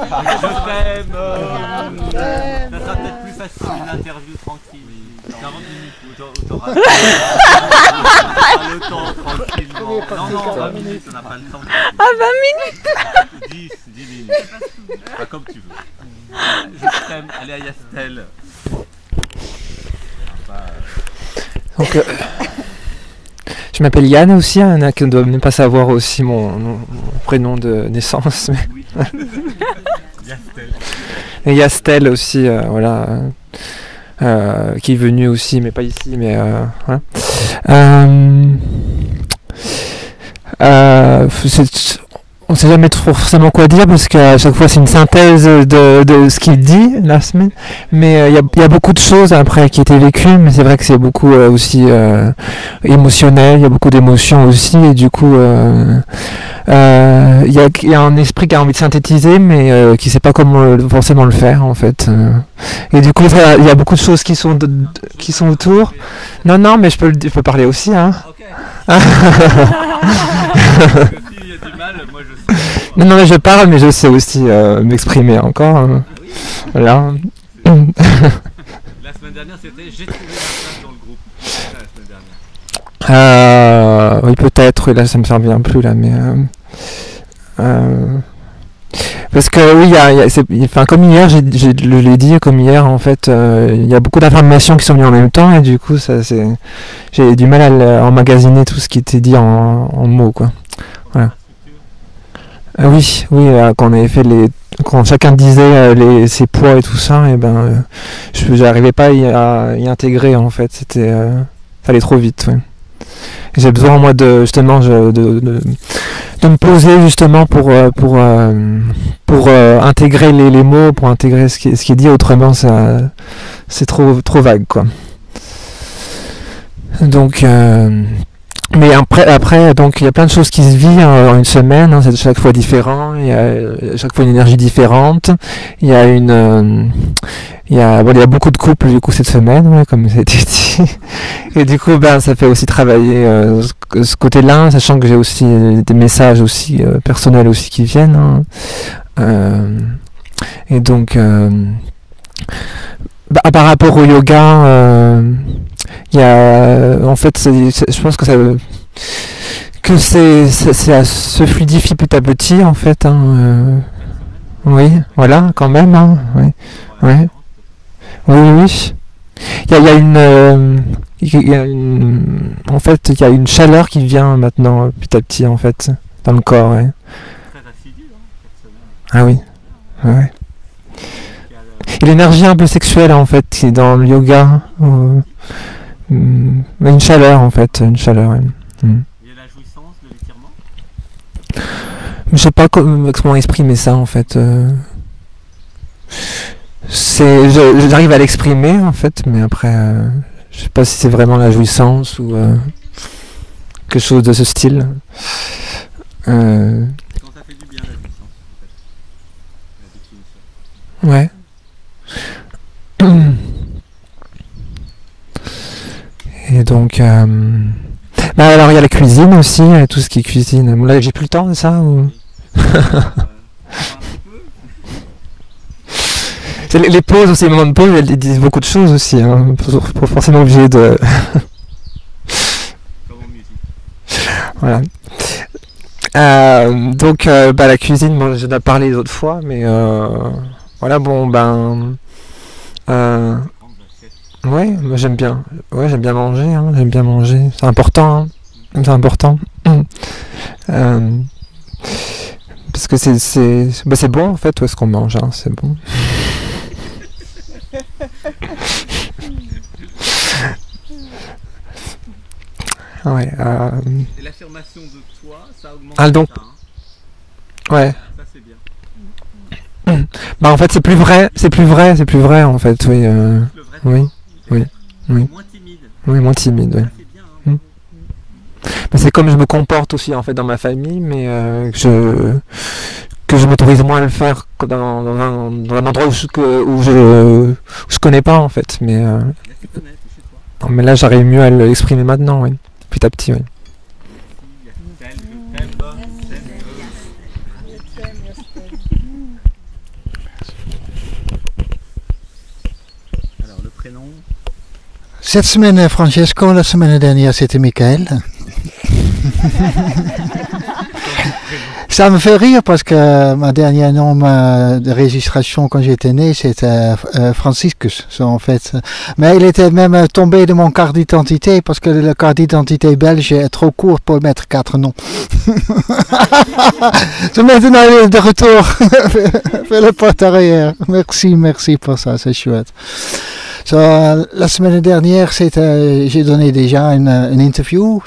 t'aime. Ça sera peut-être plus facile une interview tranquille. 40 minutes où t'auras le temps tranquillement. Non, 20 minutes, on n'a pas le temps. Ah, 20 minutes! 10 minutes. Pas comme tu veux. Je t'aime. Allez à Yastel. Donc, je m'appelle Yann aussi, il y en a qui ne doivent même pas savoir aussi mon prénom de naissance. Mais... Yastel. Et Yastel aussi, voilà, qui est venu aussi, mais pas ici, mais voilà. On ne sait jamais forcément quoi dire parce qu'à chaque fois c'est une synthèse de ce qu'il dit la semaine, mais il y a beaucoup de choses après qui étaient vécues, mais c'est vrai que c'est beaucoup aussi émotionnel, il y a beaucoup d'émotions aussi, et du coup il y a un esprit qui a envie de synthétiser mais qui ne sait pas comment forcément le faire en fait, et du coup il y a beaucoup de choses qui sont autour. Non mais je peux parler aussi, hein. Non mais je parle, mais je sais aussi m'exprimer encore, hein. Voilà. La semaine dernière c'était j'ai trouvé ma place dans le groupe. C'était la semaine dernière. Oui peut-être, là ça me servira plus là, mais parce que oui, comme hier, je l'ai dit, comme hier en fait, il y a beaucoup d'informations qui sont venues en même temps et du coup j'ai du mal à emmagasiner tout ce qui était dit en mots, quoi. Voilà. Oui, oui, quand on avait fait quand chacun disait ses poids et tout ça, et ben, j'arrivais pas à y intégrer en fait. Ça allait trop vite. Ouais. J'ai besoin moi de justement de me poser justement pour intégrer les mots, pour intégrer ce qui est dit. Autrement, c'est trop vague quoi. Donc mais après, donc il y a plein de choses qui se vivent en une semaine, hein, c'est chaque fois différent, il y a chaque fois une énergie différente, il y a beaucoup de couples du coup cette semaine, ouais, comme ça a été dit, et du coup ça fait aussi travailler ce côté-là, sachant que j'ai aussi des messages aussi personnels aussi qui viennent, hein. Et donc par rapport au yoga, il y a en fait je pense que ça se fluidifie petit à petit en fait, hein, oui, voilà, quand même, hein, oui, ouais. Oui. Il y a en fait il y a une chaleur qui vient maintenant petit à petit en fait dans le corps, ouais. Ah oui, ouais. Et l'énergie un peu sexuelle en fait qui est dans le yoga, une chaleur en fait, une chaleur. Ouais. Il y a la jouissance de l'étirement. Je sais pas comment exprimer ça en fait. J'arrive à l'exprimer en fait, mais après je sais pas si c'est vraiment la jouissance ou quelque chose de ce style. Quand ça fait du bien la jouissance en fait. Ouais. Et donc alors il y a la cuisine aussi, tout ce qui est cuisine. Là j'ai plus le temps de ça ou... Les pauses aussi, les moments de pause, elles disent beaucoup de choses aussi, hein, pour forcément obligé de... Voilà. Donc la cuisine, bon, j'en ai parlé d'autres fois, mais voilà, bon ouais, moi j'aime bien manger, hein, c'est important, hein, c'est important. Parce que c'est bon en fait, tout ce qu'on mange, hein, c'est bon. Ouais, et l'affirmation de toi, ça augmente. Donc, ça, hein. Ouais. Ça c'est bien. En fait c'est plus vrai en fait, oui. Oui. Moins timide. Oui, moins timide, oui. Bien, hein, c'est comme je me comporte aussi en fait dans ma famille, mais que je m'autorise moins à le faire que dans un endroit où je connais pas en fait, mais mais là j'arrive mieux à l'exprimer maintenant, oui, petit à petit, oui. Alors le prénom. Cette semaine Francesco, la semaine dernière c'était Michael. Ça me fait rire parce que ma dernière nom de registration quand j'étais né c'était Franciscus en fait. Mais il était même tombé de mon carte d'identité parce que la carte d'identité belge est trop courte pour mettre 4 noms. Donc maintenant il est de retour. Fais le porte arrière. Merci pour ça, c'est chouette. La semaine dernière, j'ai donné déjà une interview.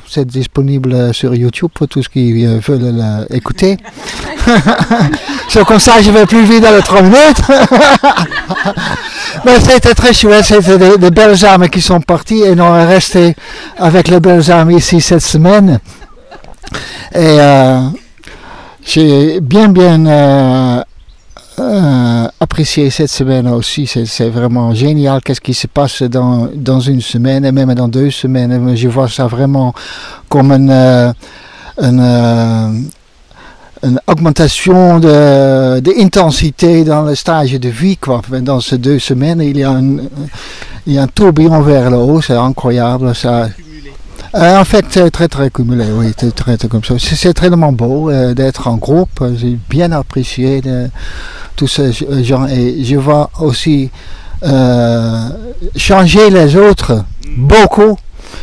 C'est disponible sur YouTube pour tous ceux qui veulent l'écouter. Comme ça, je vais plus vite dans les 3 minutes. Mais c'était très chouette. C'était des belles âmes qui sont parties et on est resté avec les belles âmes ici cette semaine. Et j'ai bien apprécié cette semaine aussi, c'est vraiment génial qu'est-ce qui se passe dans une semaine et même dans 2 semaines. Je vois ça vraiment comme une augmentation d'intensité dans le stage de vie, quoi. Dans ces 2 semaines il y a un tourbillon vers le haut, c'est incroyable ça. En fait, c'est très cumulé, oui, très comme ça. C'est tellement beau d'être en groupe, j'ai bien apprécié tous ces gens et je vois aussi changer les autres beaucoup.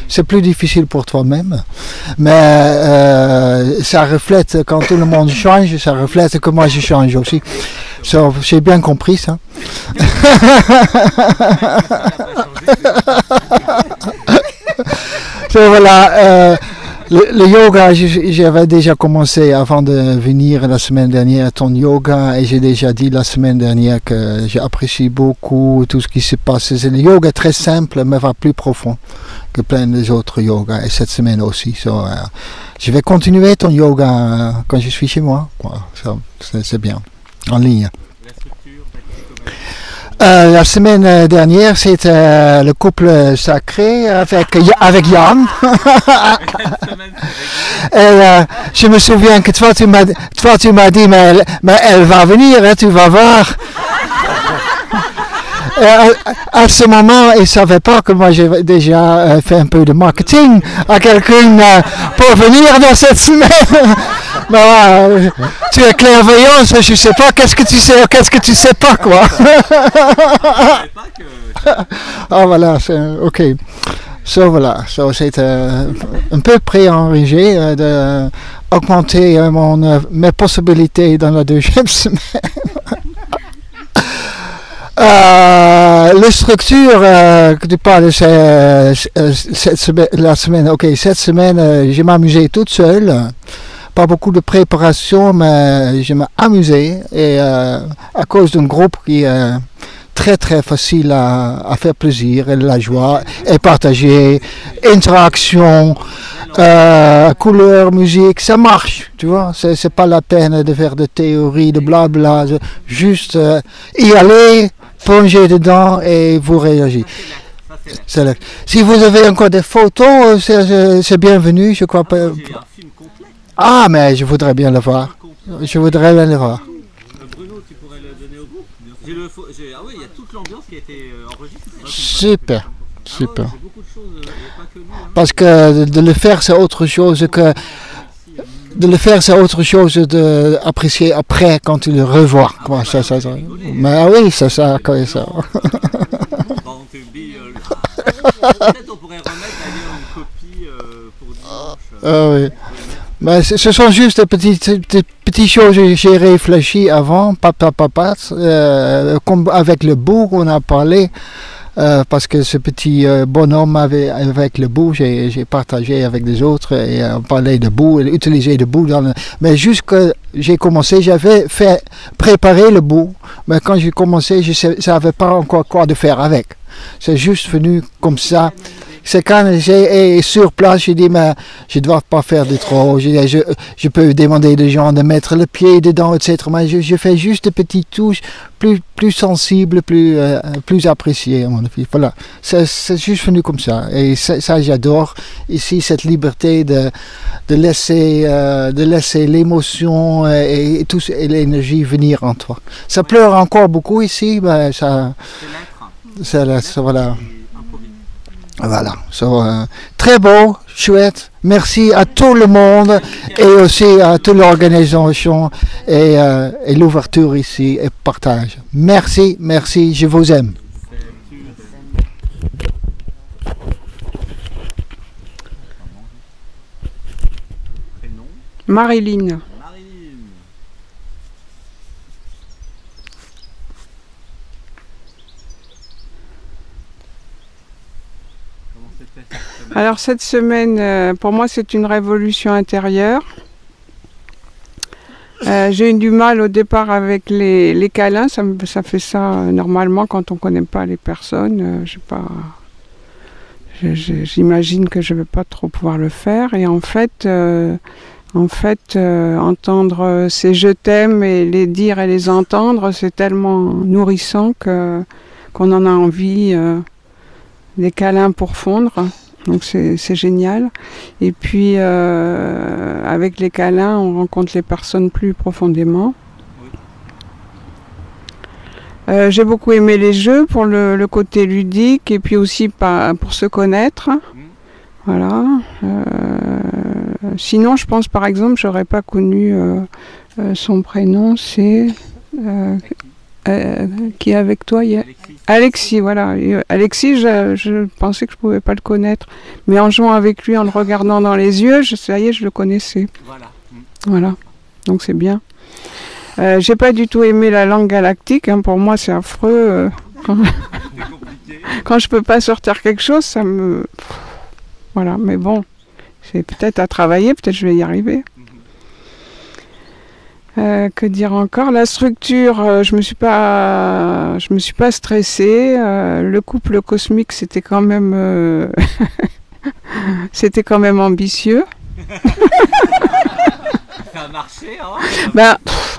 c'est plus difficile pour toi-même. Mais ça reflète, quand tout le monde change, ça reflète que moi je change aussi. So, j'ai bien compris ça. So, voilà. Le yoga, j'avais déjà commencé avant de venir la semaine dernière ton yoga et j'ai déjà dit la semaine dernière que j'apprécie beaucoup tout ce qui se passe. Le yoga est très simple mais va plus profond que plein des autres yogas et cette semaine aussi. So, je vais continuer ton yoga quand je suis chez moi. C'est bien, en ligne. La semaine dernière, c'était le couple sacré avec Jan. Et je me souviens que toi tu m'as dit, mais elle va venir, hein, tu vas voir. À ce moment, il ne savait pas que moi j'ai déjà fait un peu de marketing à quelqu'un pour venir dans cette semaine. Mais, tu es clairvoyant, je ne sais pas qu'est-ce que tu sais pas quoi. Ah voilà, ok. So voilà, c'est un peu préenregistré d'augmenter mes possibilités dans la deuxième semaine. La structure que tu parles, c'est la semaine. Ok, cette semaine, je m'amusais toute seule. Pas beaucoup de préparation, mais je m'ai amusé. Et à cause d'un groupe qui est très très facile à faire plaisir, et la joie, et partager, interaction, couleur, musique, ça marche, tu vois. C'est pas la peine de faire de théorie, de blabla, juste y aller, plonger dedans et vous réagissez. Si vous avez encore des photos, c'est bienvenu, je crois pas. Ah, mais je voudrais bien le voir. Je voudrais bien le voir. Bruno, tu pourrais le donner au groupe. Ah oui, il y a toute l'ambiance qui a été enregistrée. Super, super. Ah ouais, beaucoup de choses, pas que lui, hein. Parce que de le faire, c'est autre chose que... De le faire, c'est autre chose d'apprécier après quand tu le revois. Quoi, ça. Mais ah oui, c'est ça, quoi, ça. Peut-être on pourrait remettre d'ailleurs une copie pour dimanche. Ah oui. Mais ce sont juste des petites choses que j'ai réfléchi avant, comme avec le bout qu'on a parlé, parce que ce petit bonhomme avec le bout, j'ai partagé avec des autres et on parlait de bout, utilisé le bout. Mais juste que j'ai commencé, j'avais préparé le bout, mais quand j'ai commencé, je ne savais pas encore quoi de faire avec. C'est juste venu comme ça. C'est quand j'ai sur place, je dis mais je ne dois pas faire de trop. Je peux demander aux gens de mettre le pied dedans, etc. Mais je fais juste des petites touches plus sensibles, plus appréciées à mon avis. Voilà, c'est juste venu comme ça. Et ça j'adore. Ici cette liberté de laisser l'émotion et l'énergie venir en toi. Ça pleure encore beaucoup ici, mais ça voilà. Voilà, très beau, chouette. Merci à tout le monde et aussi à toute l'organisation et l'ouverture ici et partage. Merci, je vous aime. Marilyn. Alors cette semaine, pour moi, c'est une révolution intérieure. J'ai eu du mal au départ avec les câlins. Ça fait ça normalement quand on ne connaît pas les personnes. J'imagine que je ne vais pas trop pouvoir le faire. Et en fait, entendre ces je t'aime et les dire et les entendre, c'est tellement nourrissant qu'on en a envie. Des câlins pour fondre. Donc c'est génial. Et puis avec les câlins, on rencontre les personnes plus profondément. J'ai beaucoup aimé les jeux pour le côté ludique et puis aussi pour se connaître. Voilà. Sinon, je pense par exemple, j'aurais pas connu son prénom, c'est qui est avec toi hier? Alexis, voilà. Alexis, je pensais que je pouvais pas le connaître. Mais en jouant avec lui, en le regardant dans les yeux, ça y est, je le connaissais. Voilà. Donc c'est bien. J'ai pas du tout aimé la langue galactique. Hein. Pour moi, c'est affreux. Quand je peux pas sortir quelque chose, ça me... Voilà, mais bon. C'est peut-être à travailler, peut-être je vais y arriver. Que dire encore? La structure, je me suis pas stressée. Le couple cosmique, c'était quand même, c'était quand même ambitieux. Ça a marché, hein? Ben,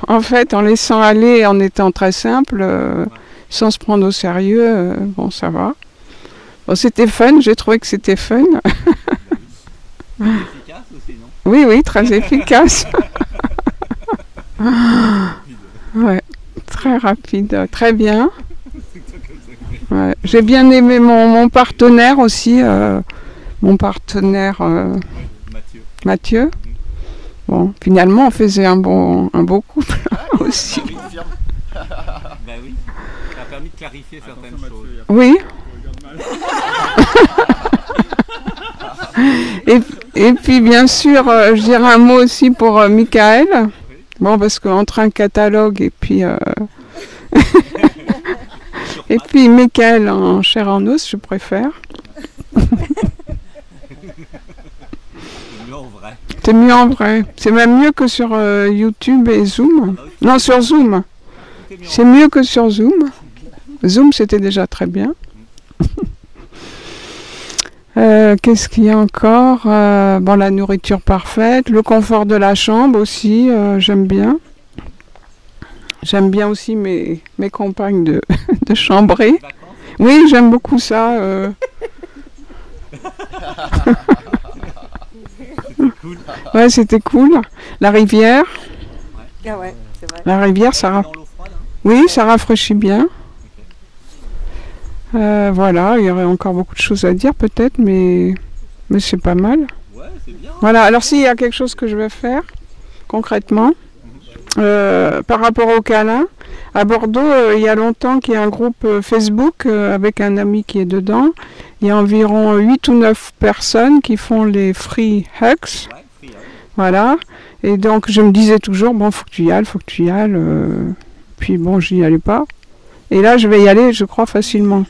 en fait, en laissant aller, en étant très simple, sans se prendre au sérieux, bon, ça va. Bon, c'était fun. J'ai trouvé que c'était fun. Efficace aussi, non? Oui, oui, très efficace. Ouais, très rapide, très bien. Ouais. J'ai bien aimé mon partenaire aussi, mon partenaire Mathieu. Bon, finalement, on faisait un beau couple aussi. Bah oui, ça a permis de clarifier certaines choses. Oui. Et puis bien sûr, je dirais un mot aussi pour Michael. Bon, parce qu'entre un catalogue et puis et puis Michael en chair en os, je préfère. C'est mieux en vrai. C'est même mieux que sur YouTube et Zoom. Non, sur Zoom. C'est mieux que sur Zoom. Zoom, c'était déjà très bien. Qu'est-ce qu'il y a encore? Bon, la nourriture parfaite, le confort de la chambre aussi, j'aime bien. J'aime bien aussi mes compagnes de chambrée. Oui, j'aime beaucoup ça. Ouais, c'était cool. La rivière. Ah ouais, c'est vrai. La rivière, ça oui, ça rafraîchit bien. Voilà, il y aurait encore beaucoup de choses à dire peut-être, mais c'est pas mal. Ouais, c'est bien. Voilà, alors s'il y a quelque chose que je vais faire, concrètement, par rapport au câlin, à Bordeaux, il y a longtemps qu'il y a un groupe Facebook avec un ami qui est dedans. Il y a environ 8 ou 9 personnes qui font les free hugs. Voilà, et donc je me disais toujours, bon, faut que tu y ailles, puis bon, j'y allais pas. Et là, je vais y aller, je crois, facilement.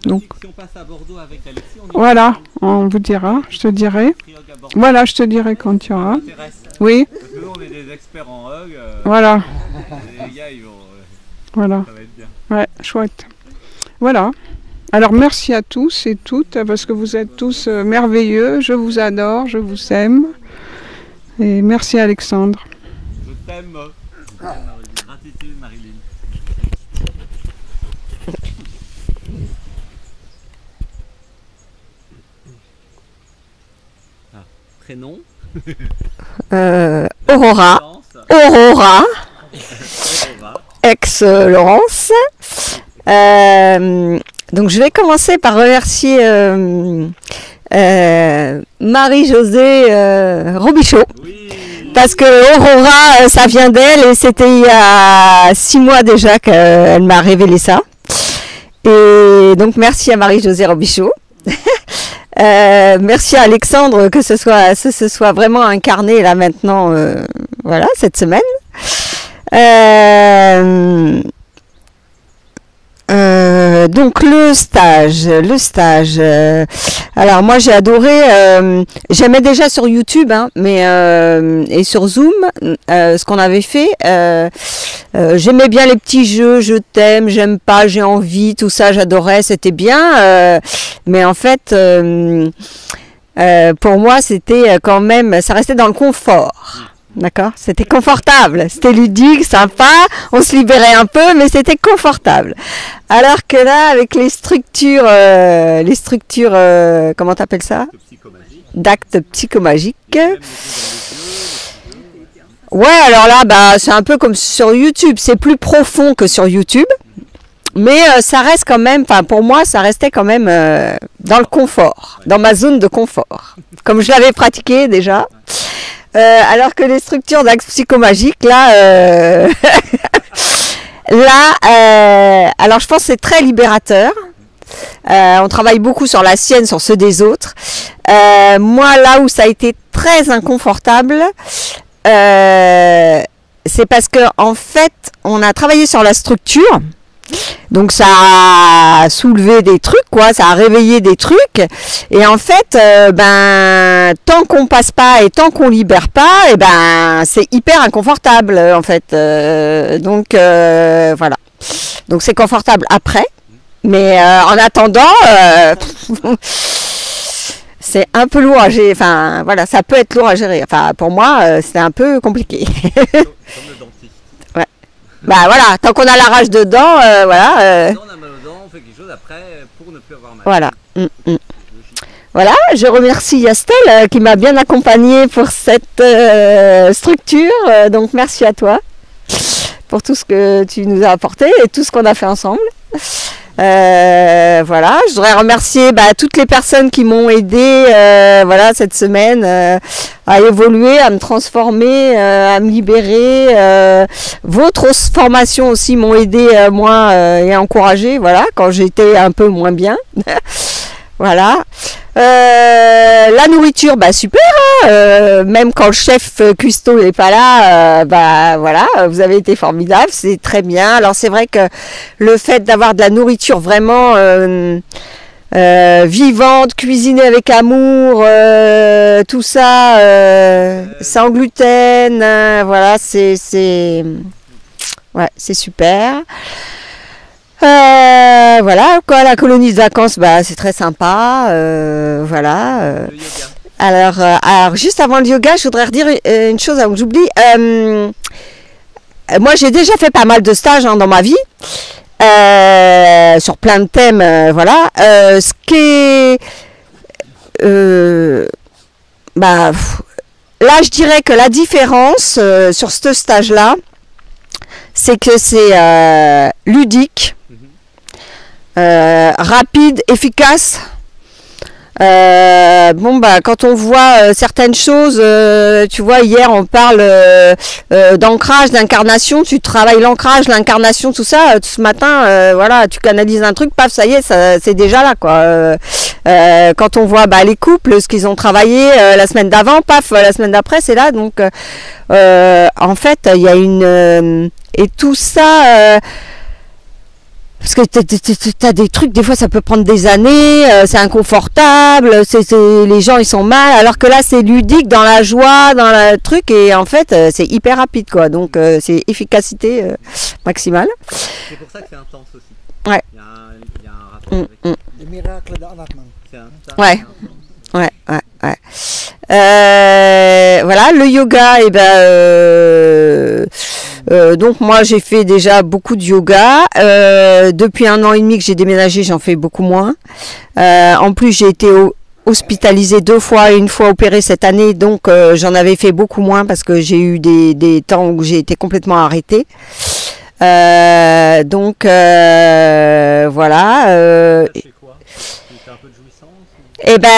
Donc, si on passe à Bordeaux avec Alexis, voilà, on vous dira, je te dirai. Voilà, je te dirai quand tu auras. Oui. Parce que nous, on est des experts en hug. Voilà. Les gars, ils vont... Voilà. Ça va être bien. Ouais, chouette. Voilà. Alors, merci à tous et toutes, parce que vous êtes tous merveilleux. Je vous adore, je vous aime. Et merci Alexandre. Je t'aime. Gratitude, Marilyn. Prénom? Aurora. Aurora. Ex-Laurence. Donc je vais commencer par remercier Marie-Josée Robichaud. Parce que Aurora, ça vient d'elle et c'était il y a 6 mois déjà qu'elle m'a révélé ça. Et donc merci à Marie-Josée Robichaud. Merci à Alexandre que ce soit vraiment incarné là maintenant, voilà, cette semaine. Donc le stage. Alors moi j'ai adoré. J'aimais déjà sur YouTube, hein, mais et sur Zoom, ce qu'on avait fait. J'aimais bien les petits jeux. Je t'aime, j'aime pas, j'ai envie, tout ça, j'adorais, c'était bien. Mais en fait, pour moi, c'était quand même, ça restait dans le confort. D'accord, c'était confortable, c'était ludique, sympa, on se libérait un peu, mais c'était confortable. Alors que là, avec les structures, comment t'appelles ça? D'actes psychomagiques. Ouais, alors là, bah, c'est un peu comme sur YouTube, c'est plus profond que sur YouTube, mais ça reste quand même, enfin pour moi, ça restait quand même dans le confort, dans ma zone de confort, comme je l'avais pratiqué déjà. Alors que les structures d'actes psychomagiques, là, Alors je pense que c'est très libérateur. On travaille beaucoup sur la sienne, sur ceux des autres. Moi, là où ça a été très inconfortable, c'est parce que en fait, on a travaillé sur la structure. Donc ça a soulevé des trucs, quoi, ça a réveillé des trucs. Et en fait, tant qu'on passe pas et tant qu'on libère pas, c'est hyper inconfortable en fait. Donc voilà. Donc c'est confortable après, mais en attendant, c'est un peu lourd à gérer. Enfin voilà, ça peut être lourd à gérer. Enfin pour moi, c'est un peu compliqué. Ouais. Bah voilà, tant qu'on a la rage dedans, voilà. On a mal aux dents, on fait quelque chose après pour ne plus avoir mal. Voilà. Voilà, je remercie Yastel qui m'a bien accompagnée pour cette structure. Donc merci à toi pour tout ce que tu nous as apporté et tout ce qu'on a fait ensemble. Voilà, je voudrais remercier toutes les personnes qui m'ont aidé voilà, cette semaine à évoluer, à me transformer, à me libérer. Vos transformations aussi m'ont aidé moi et encouragé, voilà, quand j'étais un peu moins bien. Voilà. La nourriture, super, hein, même quand le chef cuistot n'est pas là, voilà, vous avez été formidable, c'est très bien. Alors c'est vrai que le fait d'avoir de la nourriture vraiment vivante, cuisinée avec amour, tout ça, sans gluten, voilà, c'est super. Voilà, quoi, la colonie de vacances, c'est très sympa, voilà. Alors, juste avant le yoga, je voudrais redire une chose avant que j'oublie. Moi, j'ai déjà fait pas mal de stages dans ma vie, sur plein de thèmes, voilà. Ce qui est... là, je dirais que la différence sur ce stage-là, c'est que c'est ludique, rapide, efficace. Quand on voit certaines choses, tu vois, hier on parle d'ancrage, d'incarnation, tu travailles l'ancrage, l'incarnation, tout ça, ce matin, voilà, tu canalises un truc, paf, ça y est, c'est déjà là, quoi. Quand on voit les couples, ce qu'ils ont travaillé la semaine d'avant, paf, la semaine d'après, c'est là, donc en fait, il y a une... et tout ça... parce que t'as des trucs, des fois ça peut prendre des années, c'est inconfortable, les gens ils sont mal, alors que là c'est ludique, dans la joie, dans le truc, et en fait c'est hyper rapide, quoi, donc c'est efficacité maximale. C'est pour ça que c'est intense aussi. Ouais. Il y a un rapport avec... Les miracles d'Anatman. Ouais. Ouais. Voilà, le yoga, donc moi j'ai fait déjà beaucoup de yoga. Depuis 1 an et demi que j'ai déménagé, j'en fais beaucoup moins. En plus j'ai été hospitalisée 2 fois et 1 fois opérée cette année, donc j'en avais fait beaucoup moins parce que j'ai eu des temps où j'ai été complètement arrêtée. Donc voilà.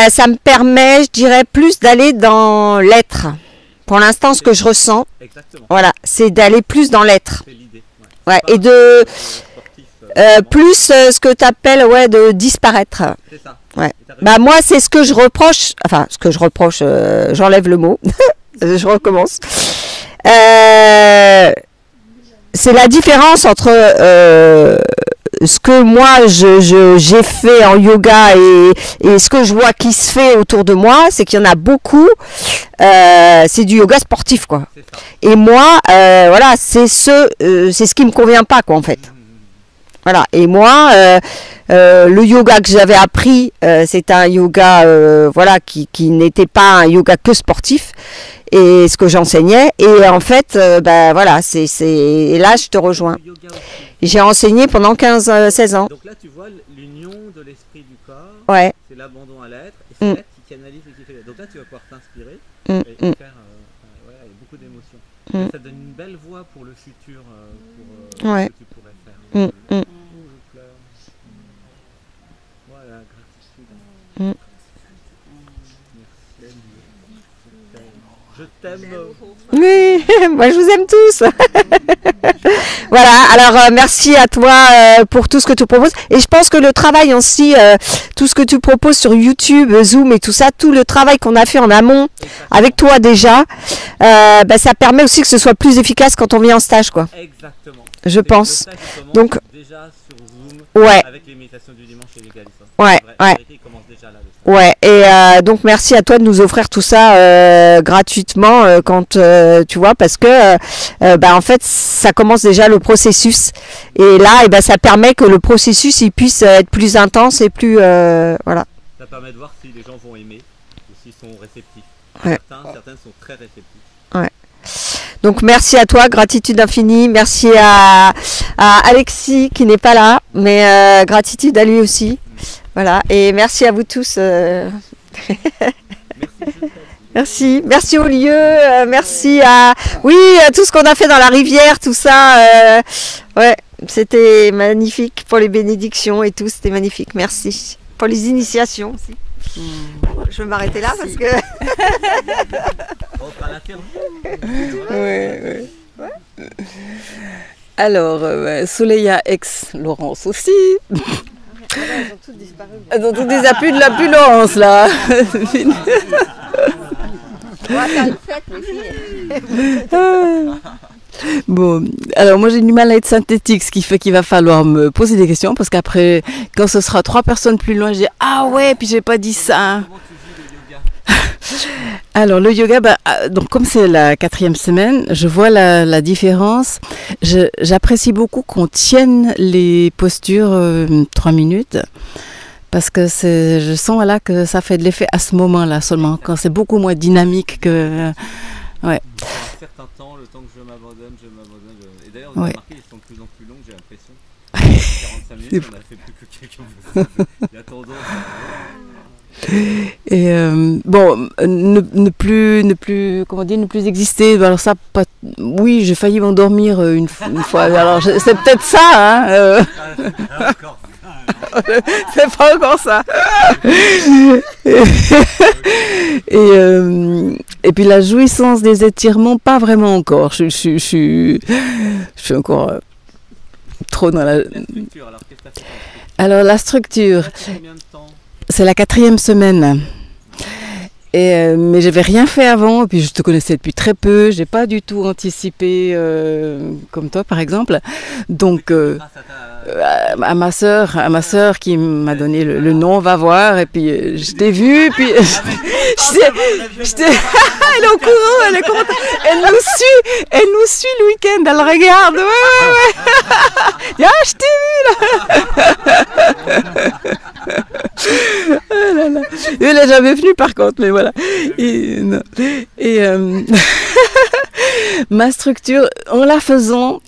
Ça me permet, je dirais, plus d'aller dans l'être. Pour l'instant, ce que je ressens, voilà, c'est d'aller plus dans l'être. Ouais, et de plus ce que tu appelles de disparaître. Ouais. Moi, c'est ce que je reproche. Enfin, ce que je reproche, j'enlève le mot. Je recommence. C'est la différence entre ce que moi j'ai fait en yoga et ce que je vois qui se fait autour de moi, c'est qu'il y en a beaucoup, c'est du yoga sportif, quoi. Et moi, voilà, c'est ce qui me convient pas, quoi, en fait. Voilà. Et moi, le yoga que j'avais appris, c'est un yoga, voilà, qui n'était pas un yoga que sportif. Et ce que j'enseignais, et en fait, voilà, et là je te rejoins. J'ai enseigné pendant 15-16 ans. Donc là tu vois l'union de l'esprit du corps, ouais. C'est l'abandon à l'être, et c'est l'être qui canalise et qui fait. Donc là tu vas pouvoir t'inspirer et faire avec beaucoup d'émotions. Ça donne une belle voie pour le futur, pour ce que tu pourrais faire. Je pleure. Voilà, gratitude. Merci. Je t'aime. Oui, moi je vous aime tous. Voilà, alors merci à toi pour tout ce que tu proposes. Et je pense que le travail aussi, tout ce que tu proposes sur YouTube, Zoom et tout ça, tout le travail qu'on a fait en amont avec toi déjà, ça permet aussi que ce soit plus efficace quand on vient en stage, quoi. Exactement. Je pense. Donc, déjà sur Zoom, ouais. Avec les méditations du dimanche et les galices. Ouais, ouais. Ouais, et donc merci à toi de nous offrir tout ça gratuitement quand tu vois, parce que en fait ça commence déjà le processus, et là ça permet que le processus il puisse être plus intense et plus voilà. Ça permet de voir si les gens vont aimer ou s'ils sont réceptifs. Ouais. Certains sont très réceptifs. Ouais. Donc merci à toi, gratitude infinie, merci à Alexis qui n'est pas là, mais gratitude à lui aussi. Voilà, et merci à vous tous. Merci au lieu, merci à tout ce qu'on a fait dans la rivière, tout ça. Ouais, c'était magnifique pour les bénédictions et tout, c'était magnifique. Merci pour les initiations aussi. Je vais m'arrêter là parce que. Oui. Alors, Souleya ex-Laurence aussi. Elles ont toutes disparu. Elles ont toutes disparu, plus de la plus Laurence là. On va faire une fête, les filles. Bon, alors moi j'ai du mal à être synthétique, ce qui fait qu'il va falloir me poser des questions, parce qu'après, quand ce sera 3 personnes plus loin, je dis ah ouais, puis j'ai pas dit ça. Alors le yoga, donc comme c'est la 4e semaine, je vois la différence. J'apprécie beaucoup qu'on tienne les postures 3 minutes. Parce que je sens là que ça fait de l'effet à ce moment-là seulement, quand c'est beaucoup moins dynamique que... Ouais. Pour un certain temps, le temps que je m'abandonne. Et d'ailleurs, vous avez remarqué, ils sont de plus en plus longs, j'ai l'impression. 45 minutes, on a fait plus que quelqu'un. Il y a tendance Et bon, ne plus exister. Alors ça, oui, j'ai failli m'endormir une fois. Alors c'est peut-être ça, hein. C'est pas encore ça. Et puis la jouissance des étirements, pas vraiment encore. Je suis encore trop dans la. Alors la structure. C'est la 4e semaine. Mais j'avais rien fait avant, et puis je te connaissais depuis très peu, j'ai pas du tout anticipé comme toi par exemple. Donc à ma sœur qui m'a donné le nom, va voir, et puis je t'ai vu, puis elle est au courant, elle est contente, elle nous suit le week-end, elle regarde, ouais. Ah, je t'ai vu là. Oh là là. Elle n'est jamais venue par contre, mais voilà. Ma structure, en la faisant,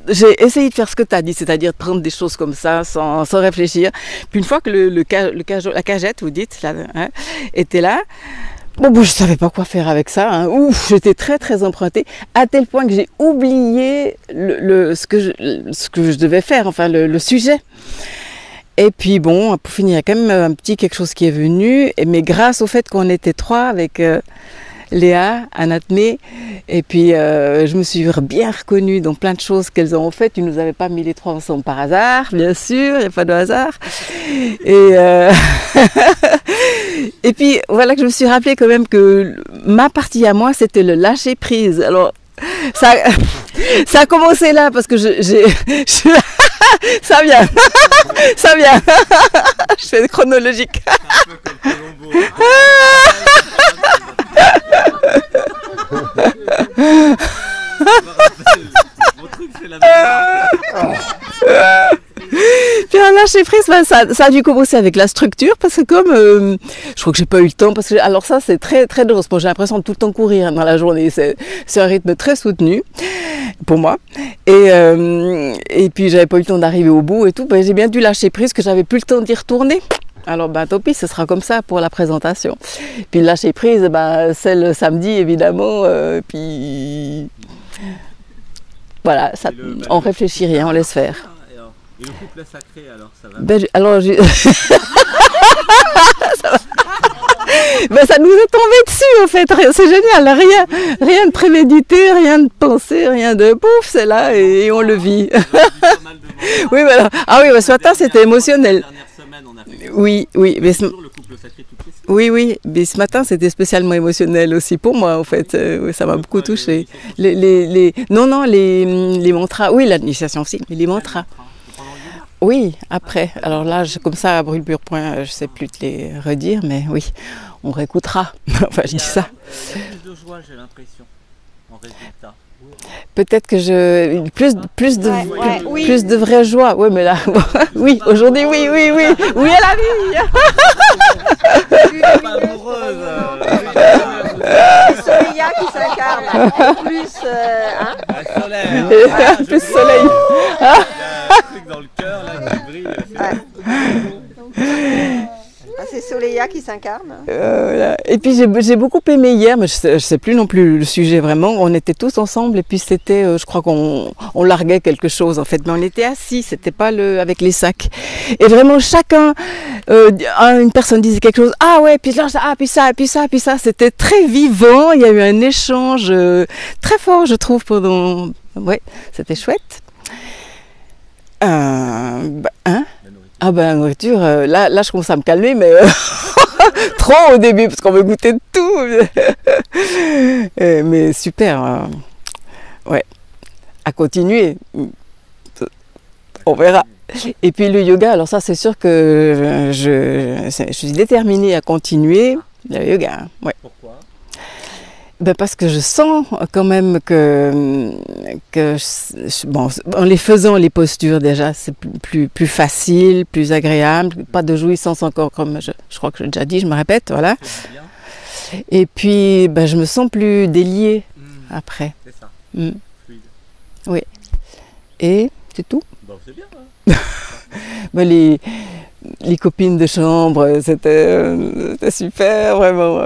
j'ai essayé de faire ce que tu as dit, c'est-à-dire de prendre des choses comme ça sans réfléchir. Puis une fois que la cagette, vous dites, là, hein, était là, je ne savais pas quoi faire avec ça. Hein. Ouf, j'étais très très empruntée, à tel point que j'ai oublié ce que je devais faire, enfin le sujet. Et puis bon, pour finir, il y a quand même un petit quelque chose qui est venu, mais grâce au fait qu'on était 3 avec Léa, Anatmé, et puis je me suis bien reconnue dans plein de choses qu'elles ont faites. Tu ne nous avais pas mis les 3 ensemble par hasard, bien sûr, il n'y a pas de hasard. Et puis voilà que je me suis rappelé quand même que ma partie à moi, c'était le lâcher prise. Alors ça a commencé là parce que ça vient. Je fais chronologique. Puis un lâcher prise, ça a dû commencer avec la structure, parce que comme je crois que j'ai pas eu le temps, parce que alors ça c'est très très dur. Moi j'ai l'impression de tout le temps courir dans la journée, c'est un rythme très soutenu pour moi, et puis j'avais pas eu le temps d'arriver au bout et tout, j'ai bien dû lâcher prise, que j'avais plus le temps d'y retourner. Alors tant pis, ce sera comme ça pour la présentation. Puis lâcher prise, c'est le samedi évidemment, puis voilà, ça, on réfléchit rien, on laisse faire. Et le couple sacré alors, ça va? Alors, ben, ça nous est tombé dessus en fait, c'est génial, rien de prémédité, rien de pensé, rien de pouf, c'est là et on le vit. Oui, voilà. Ah oui, ce matin c'était émotionnel. Oui, mais oui, mais ce matin c'était spécialement émotionnel aussi pour moi en fait, ça m'a beaucoup touché. Les mantras, oui, l'initiation aussi, mais les mantras. Oui, après. Alors là, comme ça, à brûle-bure-point, je ne sais plus te les redire, mais oui, on réécoutera. Enfin, je dis ça. Il y a plus de joie, j'ai l'impression, en résultat. Peut-être que plus de vraie joie. Oui, mais là, oui, aujourd'hui, oui, elle a vie. Pas amoureuse. C'est Soleil qui s'incarne. Plus, soleil. Plus soleil. Il y a un truc dans le cœur là qui brille. C'est Soleil qui s'incarne. Voilà. Et puis j'ai beaucoup aimé hier, mais je sais plus non plus le sujet vraiment. On était tous ensemble et puis c'était, je crois qu'on larguait quelque chose en fait, mais on était assis, c'était pas avec les sacs. Et vraiment chacun, une personne disait quelque chose, ah ouais, puis là, puis ça, c'était très vivant. Il y a eu un échange très fort, je trouve, pendant. Ouais, c'était chouette. Ah ben la nourriture, là je commence à me calmer, mais trop au début, parce qu'on veut goûter de tout. Mais super, ouais, à continuer, on verra. Et puis le yoga, alors ça c'est sûr que je suis déterminée à continuer le yoga. Ouais. Pourquoi ? Ben parce que je sens quand même que en les faisant les postures déjà c'est plus facile, plus agréable, pas de jouissance encore comme je crois que j'ai déjà dit, je me répète, voilà. Et puis ben, je me sens plus déliée après. C'est ça. Fluide. Oui. Et c'est tout. Bon, c'est bien. Hein. Ben, les copines de chambre, c'était super, vraiment.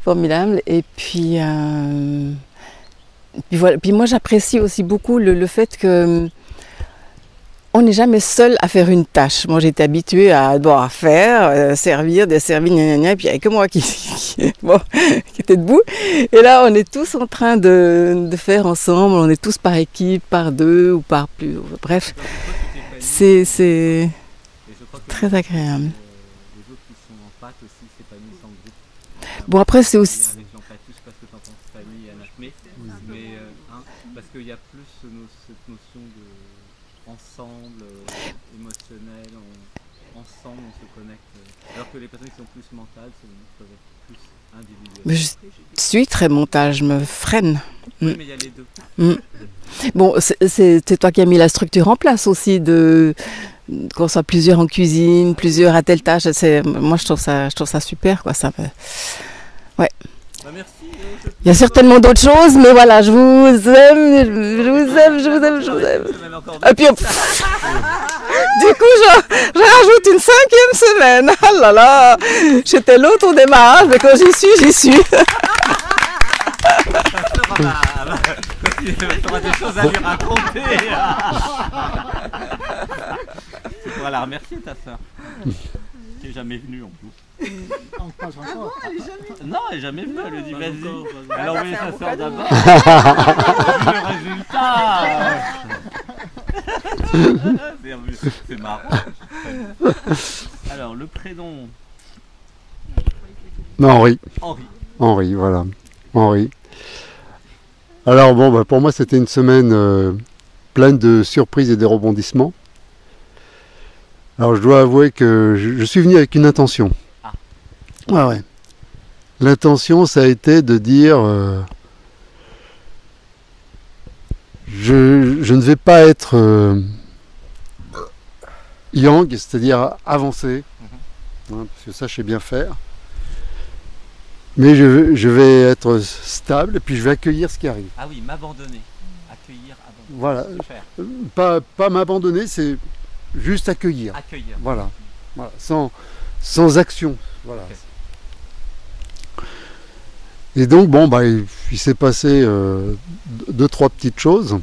Formidable. Et puis voilà. Puis moi j'apprécie aussi beaucoup le fait que on n'est jamais seul à faire une tâche. Moi j'étais habituée à devoir faire, servir, desservir, et puis il n'y avait que moi qui était debout. Et là on est tous en train de faire ensemble, on est tous par équipe, par deux ou par plus. Bref, c'est très agréable. Bon après c'est aussi... Parce qu'il y a plus cette notion de ensemble, émotionnel, ensemble on se connecte. Alors que les personnes qui sont plus mentales peuvent être plus individuelles. Mais je suis très mentale, je me freine. Oui, mais il y a les deux. Bon, c'est toi qui as mis la structure en place aussi, qu'on soit plusieurs en cuisine, plusieurs à telle tâche. Moi je trouve ça super, quoi. Ouais. Bah, merci. Il y a certainement d'autres choses, mais voilà, je vous aime. Et puis, du coup, je rajoute une 5e semaine. Ah là là, j'étais l'autre au démarrage, mais quand j'y suis. Tu auras des choses à lui raconter. Tu pourras la remercier, ta soeur. Qui n'est jamais venue en plus. On passe encore. Non, elle n'est jamais venue, elle lui dit vas-y. Elle a envoyé sa soeur d'abord. Le résultat. C'est marrant. Alors, le prénom. Henri. Henri, voilà. Henri. Alors bon, pour moi c'était une semaine pleine de surprises et de rebondissements. Alors je dois avouer que je suis venu avec une intention. Ouais. L'intention ça a été de dire je ne vais pas être yang, c'est-à-dire avancé, parce que ça je sais bien faire. Mais je vais être stable et puis je vais accueillir ce qui arrive. Ah oui, m'abandonner. Accueillir, abandonner. Voilà. Pas m'abandonner, c'est juste accueillir. Accueillir. Voilà. Sans action. Voilà. Okay. Et donc, bon, il s'est passé 2-3 petites choses.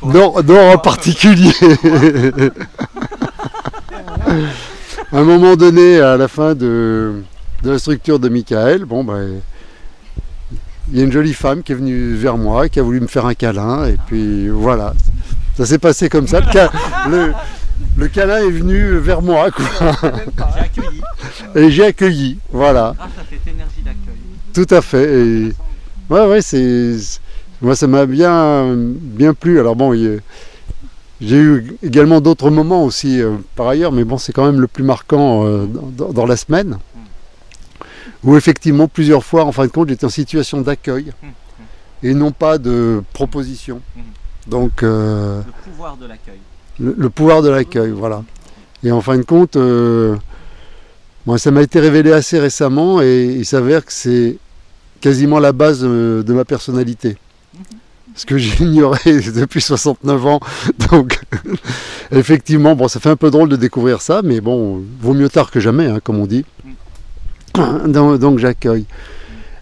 non en particulier. à un moment donné, à la fin de la structure de Michael, bon, ben, il y a une jolie femme qui est venue vers moi, qui a voulu me faire un câlin, et puis voilà. Ça s'est passé comme ça. Le câlin est venu vers moi, quoi. J'ai accueilli. Et j'ai accueilli, voilà. Grâce à cette énergie d'accueil. Tout à fait. Et ouais, moi ça m'a bien plu. Alors bon, j'ai eu également d'autres moments aussi par ailleurs, mais bon, c'est quand même le plus marquant dans la semaine, où effectivement plusieurs fois, en fin de compte, j'étais en situation d'accueil et non pas de proposition. Donc le pouvoir de l'accueil. Le pouvoir de l'accueil, voilà. Et en fin de compte, moi, ça m'a été révélé assez récemment et il s'avère que c'est quasiment la base de ma personnalité. Ce que j'ignorais depuis 69 ans. Donc, effectivement, bon, ça fait un peu drôle de découvrir ça, mais bon, vaut mieux tard que jamais, hein, comme on dit. Donc j'accueille.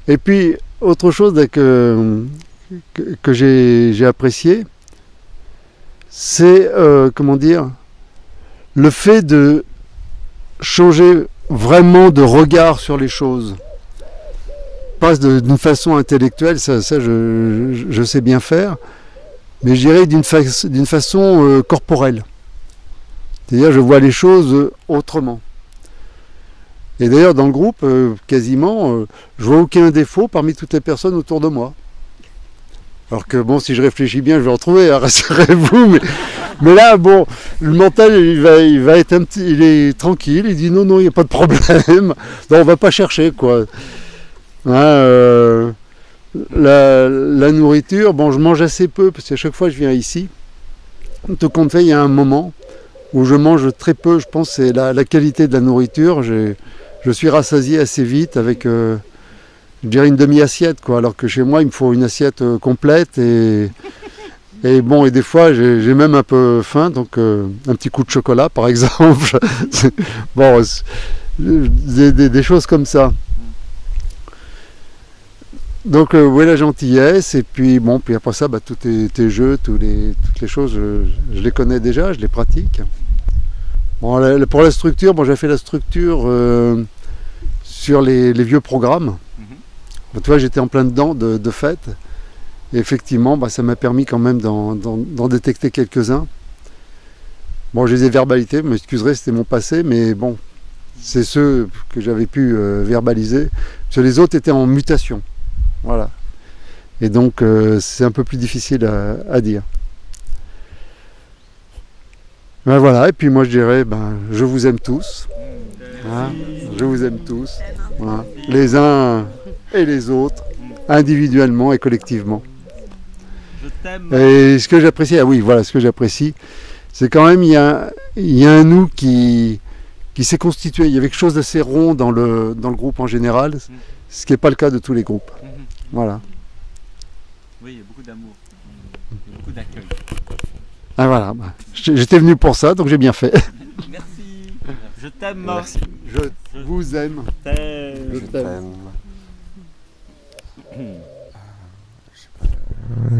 Et puis, autre chose que j'ai apprécié, c'est, comment dire, le fait de changer vraiment de regard sur les choses. Pas d'une façon intellectuelle, ça je sais bien faire, mais je dirais d'une façon corporelle. C'est-à-dire je vois les choses autrement. Et d'ailleurs dans le groupe, quasiment, je vois aucun défaut parmi toutes les personnes autour de moi. Alors que bon, si je réfléchis bien, je vais en trouver, hein, rassurez-vous, mais là, bon, le mental, il va être il est tranquille, il dit non, il n'y a pas de problème, non, on va pas chercher, quoi. Hein, la nourriture, bon, je mange assez peu, parce qu'à chaque fois je viens ici, tout compte fait, il y a un moment où je mange très peu, je pense, c'est la qualité de la nourriture, je suis rassasié assez vite avec, je dirais, une demi-assiette, quoi, alors que chez moi, il me faut une assiette complète, et bon, et des fois, j'ai même un peu faim, donc un petit coup de chocolat, par exemple, bon, des choses comme ça. Donc oui, la gentillesse, et puis bon, puis après ça, tous tes jeux, toutes les choses, je les connais déjà, je les pratique. Bon, pour la structure, bon, j'ai fait la structure sur les vieux programmes. Bon, tu vois, j'étais en plein dedans de fait. Et effectivement, ça m'a permis quand même d'en détecter quelques-uns. Bon, je les ai verbalisés, vous m'excuserez, c'était mon passé, mais bon, c'est ceux que j'avais pu verbaliser. Parce que les autres étaient en mutation. Voilà. Et donc c'est un peu plus difficile à dire. Ben voilà, et puis moi je dirais, je vous aime tous. Hein, je vous aime tous. Voilà. Les uns et les autres, individuellement et collectivement. Et ce que j'apprécie, ce que j'apprécie, c'est quand même, il y a un nous qui s'est constitué. Il y avait quelque chose d'assez rond dans le groupe en général, ce qui n'est pas le cas de tous les groupes. Voilà. Oui, il y a beaucoup d'amour, beaucoup d'accueil. Ah voilà, j'étais venu pour ça, donc j'ai bien fait. Merci. Je t'aime. Merci. Je vous aime. Je t'aime.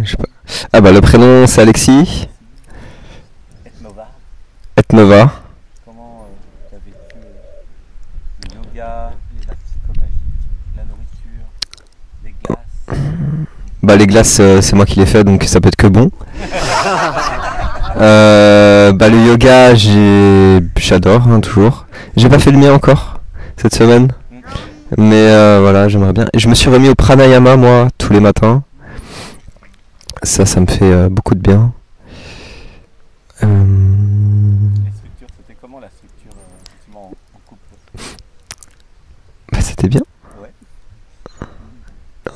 Je sais pas. Ah le prénom c'est Alexis. Etnova. Comment tu as vécu le yoga, les actes psychomagiques, la nourriture, les glaces? Les glaces c'est moi qui les fais, donc ça peut être que bon. Le yoga j'adore, hein, toujours. J'ai pas fait le mien encore cette semaine, mais voilà, j'aimerais bien. Et je me suis remis au pranayama moi tous les matins. Ça me fait beaucoup de bien. Les structures, c'était comment la structure en couple? C'était bien. Ouais.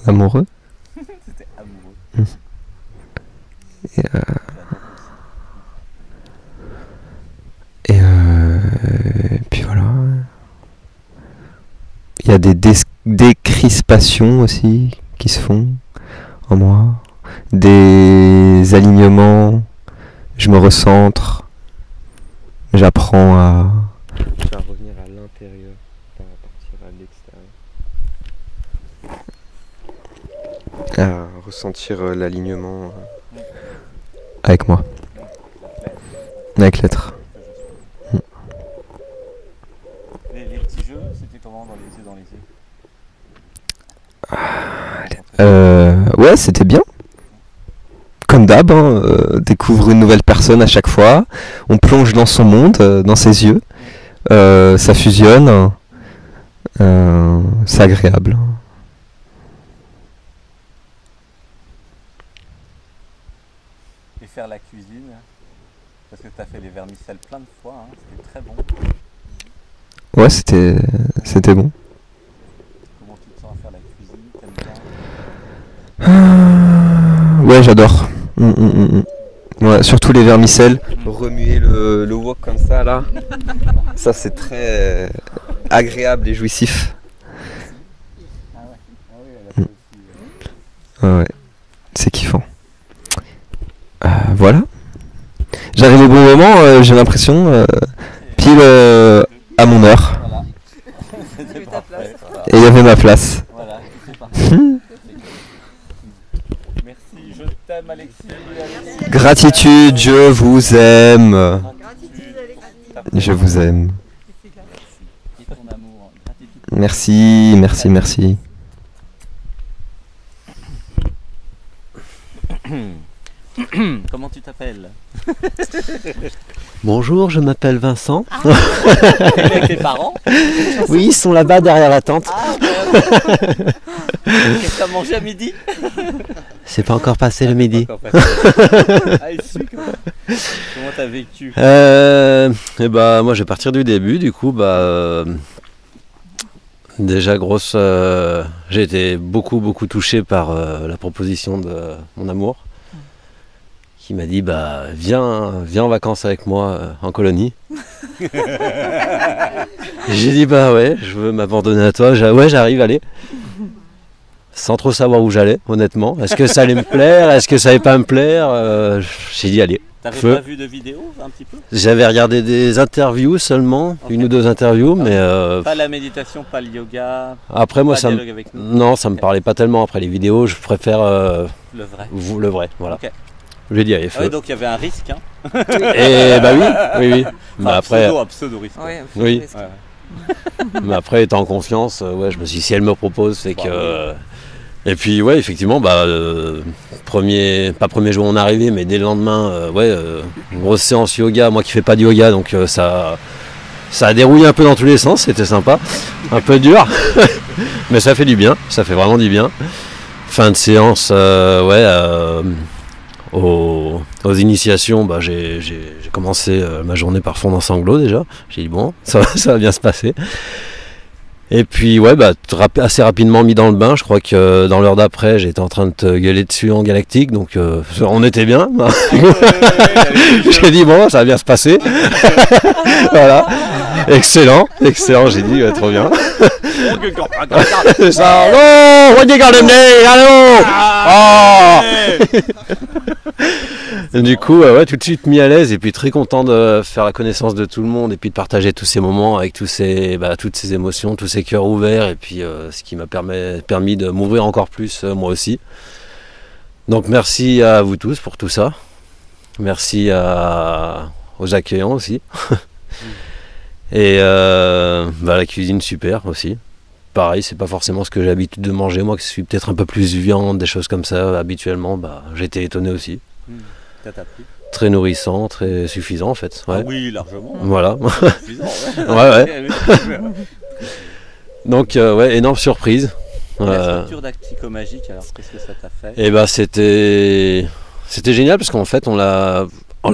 En amoureux. C'était amoureux. Et puis voilà. Il y a des décrispations aussi qui se font en moi. Des alignements, je me recentre, j'apprends à revenir à l'intérieur, pas à partir à l'extérieur, à ressentir l'alignement avec moi, avec l'être. Ouais, c'était bien. Comme d'hab, hein, découvre une nouvelle personne à chaque fois. On plonge dans son monde, dans ses yeux. Ça fusionne. C'est agréable. Et faire la cuisine, parce que tu as fait les vermicelles plein de fois, hein, c'était très bon. Ouais, c'était bon. Comment tu te sens à faire la cuisine? T'aimes bien? Ouais, j'adore. Ouais, surtout les vermicelles. Remuer le wok comme ça là. Ça c'est très agréable et jouissif. Ouais, c'est kiffant. Voilà. J'arrive au bon moment, j'ai l'impression, pile à mon heure. Et il y avait ma place. Voilà, c'est parti. Merci, je t'aime Alexis. Gratitude, je vous aime. Je vous aime. Merci, merci, merci. Comment tu t'appelles? Bonjour, je m'appelle Vincent. Et avec tes parents? Oui, ils sont là-bas derrière la tente. Qu'est-ce que t'as mangé à midi? C'est pas encore passé le midi. Comment t'as vécu? Et bah moi je vais partir du début, du coup déjà grosse, j'ai été beaucoup touché par la proposition de mon amour, qui m'a dit bah viens en vacances avec moi en colonie. J'ai dit bah ouais, je veux m'abandonner à toi, ouais j'arrive, allez. Sans trop savoir où j'allais, honnêtement. Est-ce que ça allait me plaire? Est-ce que ça allait pas me plaire? J'ai dit allez. T'avais pas vu de vidéo un petit peu? J'avais regardé des interviews seulement, okay. 1 ou 2 interviews, mais... Pas la méditation, pas le yoga. Après moi, ça non, ça me parlait pas tellement. Après les vidéos, je préfère... le vrai. Le vrai, voilà. Okay. J'ai dit allez, feu. Ah oui, donc il y avait un risque, hein. Et bah oui. Enfin, Mais après... pseudo risque. Ouais, oui. Risque. Ouais. Mais après, étant en confiance, ouais, je me suis dit, si elle me propose, c'est que... Et puis ouais, effectivement, pas premier jour où on est arrivé, mais dès le lendemain, une grosse séance yoga, moi qui fais pas de yoga, donc ça a dérouillé un peu dans tous les sens, c'était sympa, un peu dur, mais ça fait du bien, ça fait vraiment du bien. Fin de séance, aux initiations, j'ai commencé ma journée par fondre en sanglots déjà, j'ai dit bon, ça va bien se passer. Et puis assez rapidement mis dans le bain, je crois que dans l'heure d'après j'étais en train de te gueuler dessus en galactique, donc on était bien. J'ai dit bon, ça va bien se passer. Voilà, excellent, j'ai dit trop bien. C'est ça, non, regardez, allô. Du coup, tout de suite mis à l'aise et puis très content de faire la connaissance de tout le monde et puis de partager tous ces moments avec toutes ces émotions, tous ces cœurs ouverts et puis ce qui m'a permis de m'ouvrir encore plus moi aussi. Donc merci à vous tous pour tout ça. Merci aux accueillants aussi. Et la cuisine super aussi. Pareil, c'est pas forcément ce que j'ai l'habitude de manger. Moi qui suis peut-être un peu plus viande, des choses comme ça habituellement, j'ai été étonné aussi. Ça t'a plu? Très nourrissant, très suffisant en fait. Ouais. Ah oui, largement. Voilà. Suffisant, ouais. Donc énorme surprise. La structure d'acte psychomagique, alors qu'est-ce que ça t'a fait? Et c'était génial parce qu'en fait en la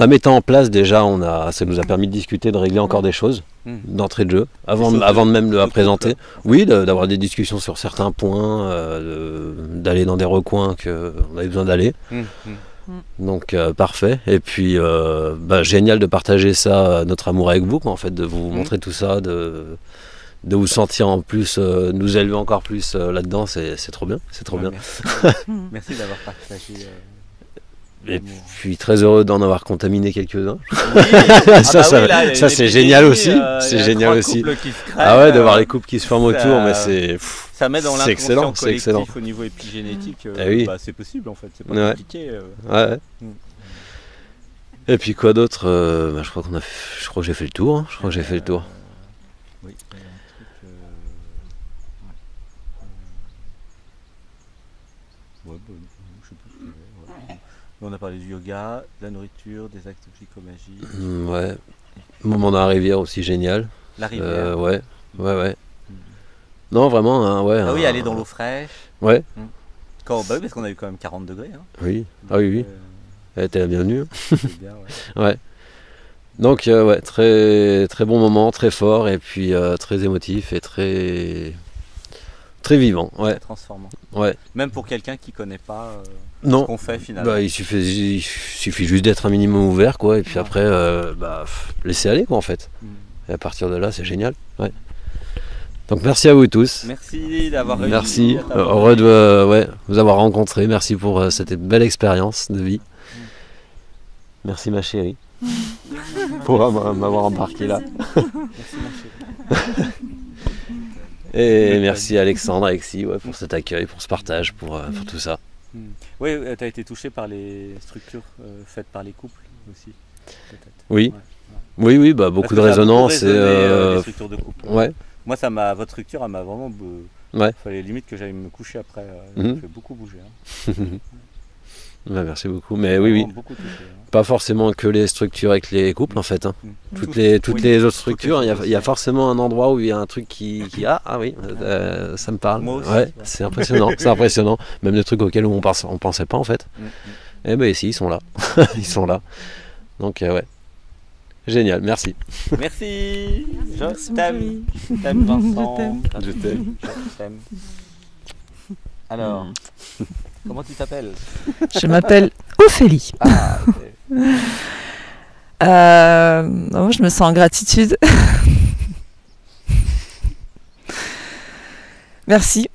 mettant en place déjà, ça nous a permis de discuter, de régler encore des choses d'entrée de jeu, avant de même la présenter. Oui, d'avoir des discussions sur certains points, d'aller dans des recoins qu'on avait besoin d'aller. Donc parfait. Et puis génial de partager ça, notre amour avec vous, en fait, de vous montrer tout ça, de vous sentir en plus, nous élever encore plus là-dedans, c'est trop bien, c'est trop bien. Merci d'avoir partagé. Et puis très heureux d'en avoir contaminé quelques-uns. Oui. Ça c'est génial aussi. C'est génial aussi. De voir les couples qui se forment autour, mais ça met dans l'inconscient collectif au niveau épigénétique. C'est possible en fait, c'est pas compliqué. Et puis quoi d'autre? Je crois que j'ai fait le tour. Oui. Ouais, je sais plus ce qu'il y avait, ouais. On a parlé du yoga, de la nourriture, des actes psychomagiques. Ouais. Moment dans la rivière aussi génial. La rivière. Ouais. Non, vraiment, hein, ouais. Ah oui, aller dans l'eau fraîche. Ouais. Bah oui, parce qu'on a eu quand même 40 degrés. Hein. Oui. Ah oui. Elle était la bienvenue. C'est bien, ouais. Ouais. Donc, ouais, très, très bon moment, très fort, et puis très émotif et très vivant. Ouais. Très transformant. Ouais. Même pour quelqu'un qui connaît pas non. Ce qu'on fait finalement. Bah, il suffit juste d'être un minimum ouvert, quoi, et puis après, laisser aller, quoi, en fait. Et à partir de là, c'est génial. Ouais. Donc merci à vous tous. Merci d'avoir réussi. Merci. Heureux de vous avoir rencontré. Merci pour cette belle expérience de vie. Merci ma chérie. Pour m'avoir embarqué là. Merci ma chérie. Et merci Alexandre, Alexis, pour cet accueil, pour ce partage, pour tout ça. Oui, tu as été touché par les structures faites par les couples aussi, peut-être. Oui. Ouais. Oui, bah, beaucoup de résonance. Les structures de couple. Ouais. Moi, votre structure, elle m'a vraiment. Fallait limite que j'aille me coucher après. Ça me fait beaucoup bouger. Hein. Ouais, merci beaucoup. Mais oui. Beaucoup touché, hein. Pas forcément que les structures avec les couples en fait. Hein. Toutes les autres structures, il y a forcément un endroit où il y a un truc qui ça me parle. Moi aussi, ouais, c'est impressionnant, c'est impressionnant. Même des trucs auxquels on pensait pas en fait. Et ben ici ils sont là, ils sont là. Donc ouais, génial, merci. Merci. Je t'aime. Je t'aime Vincent. Je t'aime. Je t'aime. Alors. Comment tu t'appelles? Je m'appelle Ophélie. Ah, okay. Moi, je me sens en gratitude. Merci.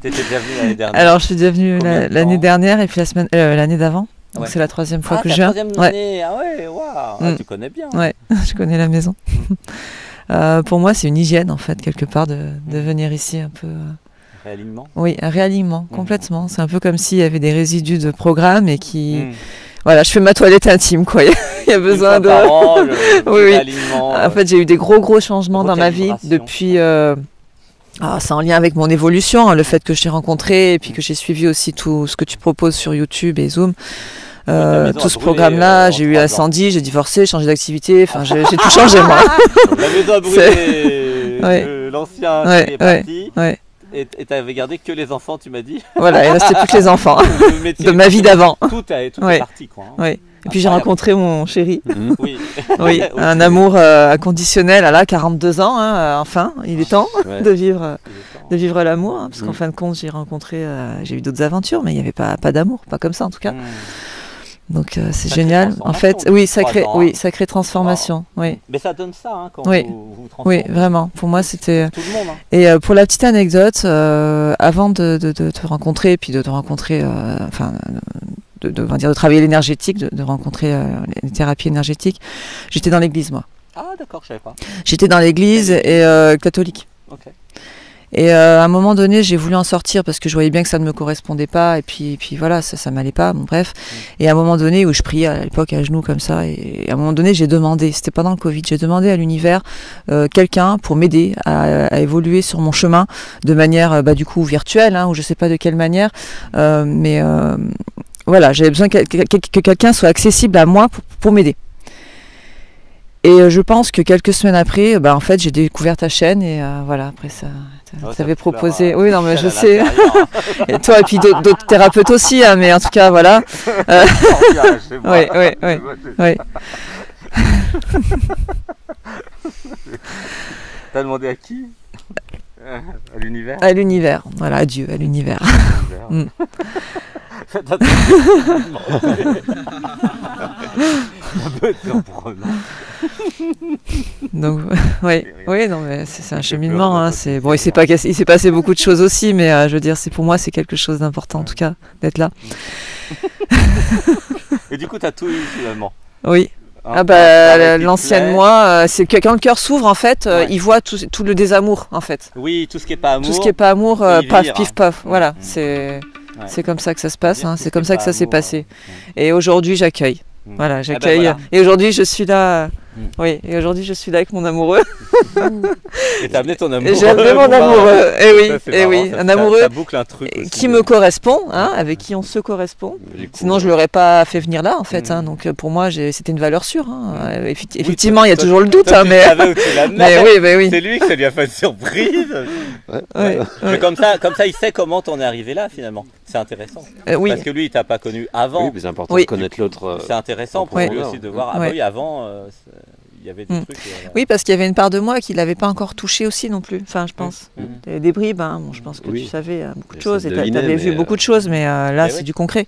T'étais déjà venue l'année dernière? Alors, je suis déjà venue l'année dernière et puis l'année d'avant. Donc, c'est la troisième fois que je viens. Troisième année. Ah ouais, waouh. Tu connais bien. Ouais, je connais la maison. Pour moi, c'est une hygiène, en fait, quelque part, de venir ici un peu... Réalignement? Oui, un réalignement, complètement. C'est un peu comme s'il y avait des résidus de programme et qui... Voilà, je fais ma toilette intime, quoi. Il y a besoin de... oui. En fait, j'ai eu des gros changements dans ma vie depuis... c'est en lien avec mon évolution, hein, le fait que je t'ai rencontré et puis que j'ai suivi aussi tout ce que tu proposes sur YouTube et Zoom. Tout ce programme-là, j'ai eu l'incendie, j'ai divorcé, changé d'activité, enfin j'ai tout changé, moi. La maison a brûlé, l'ancien qui est parti. Et tu avais gardé que les enfants, tu m'as dit. Voilà, il restait plus que les enfants de ma vie d'avant. Tout est parti, quoi. Hein. Ouais. Et puis j'ai rencontré mon chéri. Oui. Oui, un amour inconditionnel à 42 ans, hein, enfin, il est temps de vivre l'amour, hein, parce qu'en fin de compte, j'ai eu d'autres aventures, mais il n'y avait pas d'amour, pas comme ça en tout cas. Donc c'est génial. En fait, sacrée transformation. Wow. Oui. Mais ça donne ça hein, quand vous Oui, transformez. vraiment. Pour moi, c'était. Tout le monde. Hein. Et pour la petite anecdote, avant de te rencontrer, puis de te rencontrer, de travailler l'énergétique, de rencontrer les thérapies énergétiques, j'étais dans l'église, moi. Ah, d'accord, je savais pas. J'étais dans l'église et catholique. Ok. Et à un moment donné, j'ai voulu en sortir parce que je voyais bien que ça ne me correspondait pas. Et puis voilà, ça m'allait pas. Bon, bref. Et à un moment donné, où je priais à l'époque à genoux comme ça, et à un moment donné, j'ai demandé, c'était pendant le Covid, j'ai demandé à l'univers quelqu'un pour m'aider à évoluer sur mon chemin de manière, du coup, virtuelle, hein, ou je sais pas de quelle manière. Voilà, j'avais besoin que quelqu'un soit accessible à moi pour m'aider. Et je pense que quelques semaines après, en fait, j'ai découvert ta chaîne et voilà, après ça, t'avais proposé. Oui, non, mais je sais. Et toi, et puis d'autres thérapeutes aussi, hein, mais en tout cas, voilà. Oui. T'as demandé à qui? À l'univers? À l'univers, voilà, à Dieu, à l'univers. Faites attention. Un peu surprenant. Donc, oui, non, mais c'est un cheminement. Hein, bon, il s'est passé beaucoup de choses aussi, mais je veux dire, pour moi, c'est quelque chose d'important, en tout cas, d'être là. Et du coup, tu as tout eu finalement. Oui. L'ancienne moi, c'est que quand le cœur s'ouvre, en fait, il voit tout le désamour, en fait. Oui, tout ce qui n'est pas amour. Tout ce qui n'est pas amour, paf, pif, paf. Voilà, c'est comme ça que ça se passe, hein, c'est comme ça que ça s'est passé. Et aujourd'hui, j'accueille. Voilà, j'accueille. Et aujourd'hui, je suis là Oui, et aujourd'hui je suis là avec mon amoureux. Et t'as amené ton amoureux. J'ai amené mon amoureux, et oui, Ça, c'est marrant, un amoureux ça boucle un truc aussi, qui me correspond, hein, avec qui on se correspond. Sinon je l'aurais pas fait venir là en fait, hein, donc pour moi c'était une valeur sûre. Hein. Effectivement, il y a toujours le doute, toi, hein, tu mais... savais où tu l'amenais. mais oui. C'est lui que ça lui a fait une surprise. Mais comme ça, il sait comment t'en es arrivé là finalement. C'est intéressant. Oui. Parce que lui, il t'a pas connu avant. Oui, mais c'est important de connaître l'autre. C'est intéressant pour lui aussi de voir. Ah bah oui, avant, il y avait des trucs. Oui, parce qu'il y avait une part de moi qui l'avait pas encore touché aussi non plus. Enfin, je pense. Des bribes, hein. Bon, je pense que tu savais beaucoup de choses et tu avais vu beaucoup de choses, mais là, c'est du concret.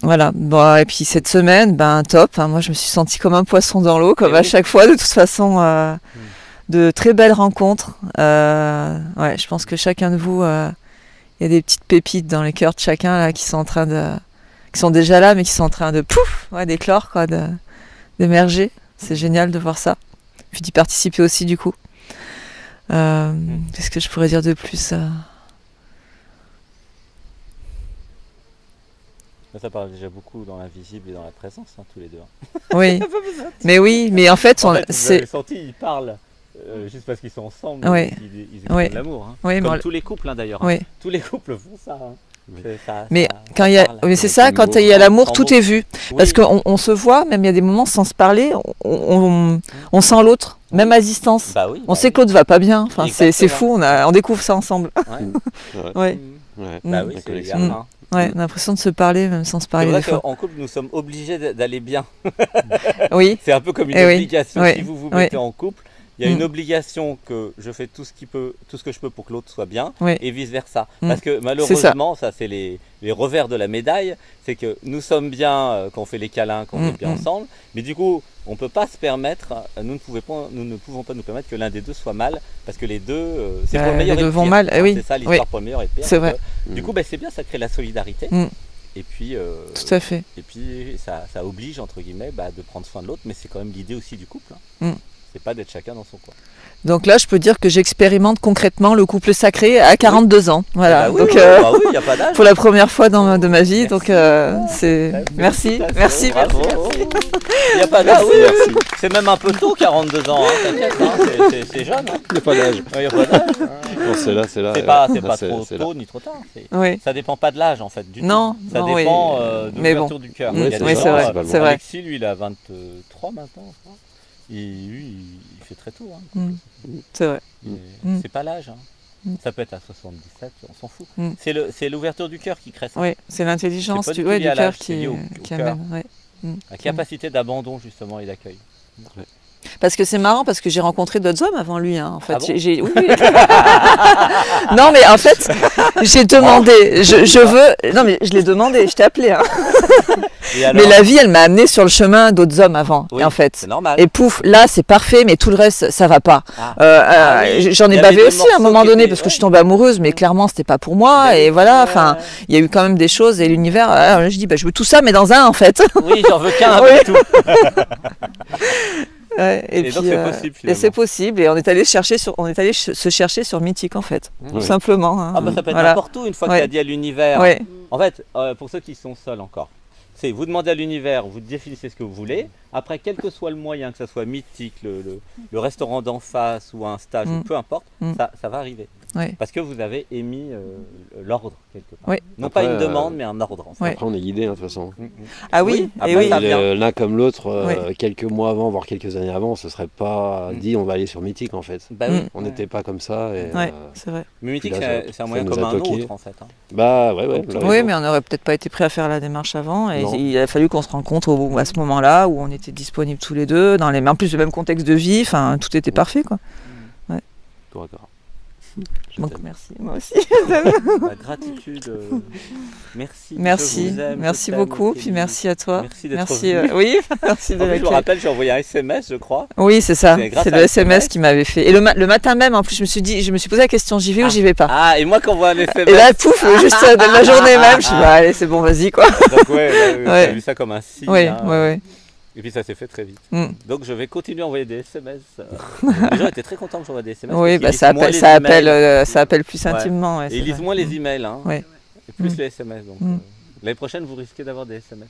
Voilà. Bon, et puis cette semaine, top. Hein. Moi, je me suis sentie comme un poisson dans l'eau, comme à chaque fois. De toute façon, de très belles rencontres. Je pense que chacun de vous, il y a des petites pépites dans les cœurs de chacun là qui sont en train de, qui sont déjà là, mais qui sont en train de d'éclore, quoi, d'émerger. C'est génial de voir ça. Puis d'y participer aussi, du coup. Qu'est-ce que je pourrais dire de plus Ça parle déjà beaucoup dans l'invisible et dans la présence, hein, tous les deux. Oui, mais en fait, vous avez senti, ils parlent juste parce qu'ils sont ensemble, ils expriment l'amour. Hein. Comme tous les couples, hein, d'ailleurs. Hein. Tous les couples font ça. Hein. Mais quand il y a, c'est ça, quand il y a l'amour, tout est vu. Parce qu'on se voit, même il y a des moments sans se parler, on sent l'autre, même à distance. On sait que l'autre va pas bien. Enfin, c'est fou, on découvre ça ensemble. Bah oui, c'est hein. On a l'impression de se parler même sans se parler. C'est vrai qu'en couple, nous sommes obligés d'aller bien. Oui. C'est un peu comme une obligation. Si vous vous mettez en couple, il y a une obligation que je fais tout ce que je peux pour que l'autre soit bien, et vice versa. Parce que malheureusement, ça c'est les revers de la médaille, c'est que nous sommes bien quand on fait les câlins, quand on est bien ensemble, mais du coup, on peut pas se permettre, nous ne pouvons pas nous permettre que l'un des deux soit mal, parce que les deux, c'est pour le meilleur et le pire. Mal, c'est ça l'histoire pour le meilleur et le pire. C'est vrai. Du coup, c'est bien, ça crée la solidarité. Et puis, tout à fait. Et puis, ça oblige entre guillemets de prendre soin de l'autre, mais c'est quand même l'idée aussi du couple. C'est pas d'être chacun dans son coin. Donc là, je peux dire que j'expérimente concrètement le couple sacré à 42 ans. Voilà. Donc, y a pas d'âge. Pour la première fois de ma vie. Merci. Donc, merci. Bravo. Il n'y a pas d'âge. C'est même un peu tôt, 42 ans. Hein, t'inquiète, hein, c'est jeune. Hein. Il n'y a pas d'âge. Il n'y a pas d'âge. C'est là. C'est pas trop tôt ni trop tard. Ça dépend pas de l'âge en fait. Du tout. Ça dépend de l'ouverture du cœur. C'est vrai. Alexis, lui, il a 23 maintenant, je crois. Il fait très tôt. Hein. C'est vrai. C'est pas l'âge. Hein. Ça peut être à 77, on s'en fout. C'est l'ouverture du cœur qui crée ça. Oui, c'est l'intelligence du cœur qui amène. La capacité d'abandon justement et d'accueil. Parce que c'est marrant, parce que j'ai rencontré d'autres hommes avant lui, hein, en fait. Ah bon oui. Non, mais en fait, j'ai demandé, je veux... Non, mais je l'ai demandé, je t'ai appelé. Hein. Mais la vie, elle m'a amené sur le chemin d'autres hommes avant, en fait. C'est normal. Et pouf, là, c'est parfait, mais tout le reste, ça va pas. J'en ai bavé aussi à un moment donné, parce que je suis tombée amoureuse, mais clairement, c'était pas pour moi. Et voilà, enfin, il y a eu quand même des choses, et l'univers, je dis, je veux tout ça, mais dans un, en fait. Oui, j'en veux qu'un avec tout. Et puis, donc c'est possible. Et c'est possible. Et on est allé se chercher sur Mythique en fait, tout simplement. Hein. Ça peut être n'importe où une fois qu'il a dit à l'univers. En fait, pour ceux qui sont seuls encore, c'est vous demandez à l'univers, vous définissez ce que vous voulez. Après, quel que soit le moyen, que ce soit Mythique, le restaurant d'en face ou un stage, ou peu importe, ça va arriver. Parce que vous avez émis l'ordre quelque part. Non pas une demande, mais un ordre. Après, on est guidé, hein, de toute façon. Ah oui, l'un comme l'autre, quelques mois avant, voire quelques années avant, ce serait pas dit on va aller sur Mythique en fait. On n'était pas comme ça. C'est vrai. Mais Mythique, c'est un moyen comme un autre en fait. Oui, mais on n'aurait peut-être pas été prêt à faire la démarche avant. Et il a fallu qu'on se rencontre à ce moment-là où on était disponibles tous les deux, en plus le même contexte de vie. Enfin, tout était parfait, quoi. Donc merci, moi aussi. La gratitude, merci beaucoup, puis merci à toi. Merci d'être venu. Oui, merci de l'accueil. Je me rappelle, j'ai envoyé un SMS, je crois. Oui, c'est ça, c'est le SMS qui m'avait fait. Et le matin même, en plus, je me suis posé la question, j'y vais ou j'y vais pas. Ah, et moi quand on voit un SMS. Et là, pouf, juste dans la journée même, je suis allez, c'est bon, vas-y, quoi. Donc j'ai vu ça comme un signe. Oui. Et puis ça s'est fait très vite. Donc je vais continuer à envoyer des SMS. Les gens étaient très contents que j'envoie des SMS. Oui, ça appelle plus intimement. Et ils lisent moins les emails, et plus les SMS. Donc l'année prochaine, vous risquez d'avoir des SMS.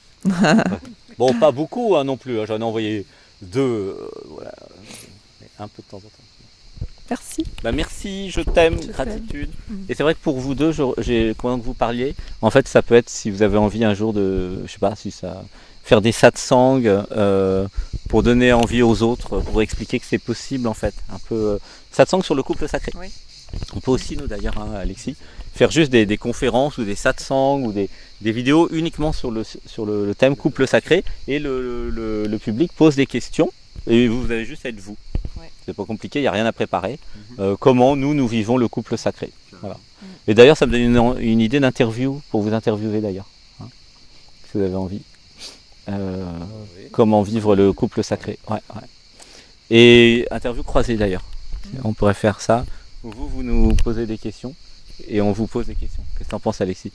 Bon, pas beaucoup non plus. J'en ai envoyé voilà, un peu de temps en temps. Merci. Bah merci, je t'aime, gratitude. Et c'est vrai que pour vous deux, pendant que vous parliez, en fait, ça peut être si vous avez envie un jour de, je sais pas, si ça, faire des satsangs pour donner envie aux autres, pour expliquer que c'est possible en fait. Un peu satsang sur le couple sacré. Oui. On peut aussi, nous d'ailleurs, hein, Alexis, faire juste des conférences ou des satsangs ou des vidéos uniquement sur le thème couple sacré et le public pose des questions et vous avez juste à être vous. C'est pas compliqué, il n'y a rien à préparer. Comment nous vivons le couple sacré. Voilà. Et d'ailleurs, ça me donne une idée d'interview pour vous interviewer d'ailleurs, hein, si vous avez envie. Comment vivre le couple sacré. Ouais. Et interview croisée d'ailleurs. On pourrait faire ça. Vous nous posez des questions et on vous pose des questions. Qu'est-ce que t'en penses, Alexis?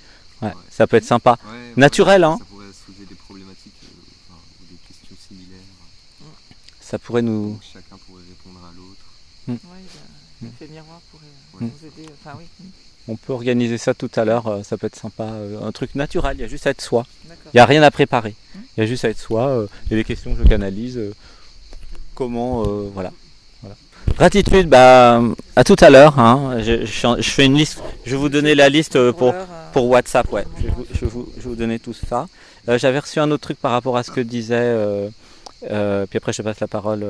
Ça peut être sympa. Naturel, hein. Ça pourrait soulever des problématiques ou des questions similaires. Ça pourrait nous... Donc, chacun pourrait répondre à l'autre. L'effet miroir pourrait nous aider. Enfin, oui. On peut organiser ça tout à l'heure, ça peut être sympa. Un truc naturel, il y a juste à être soi. Il n'y a rien à préparer. Il y a juste à être soi. Et les questions que je canalise, comment... voilà. Gratitude, à tout à l'heure. Hein. Je fais une liste. Je vais vous donner la liste pour WhatsApp. Ouais. Je vais vous donner tout ça. J'avais reçu un autre truc par rapport à ce que disait... puis après je passe la parole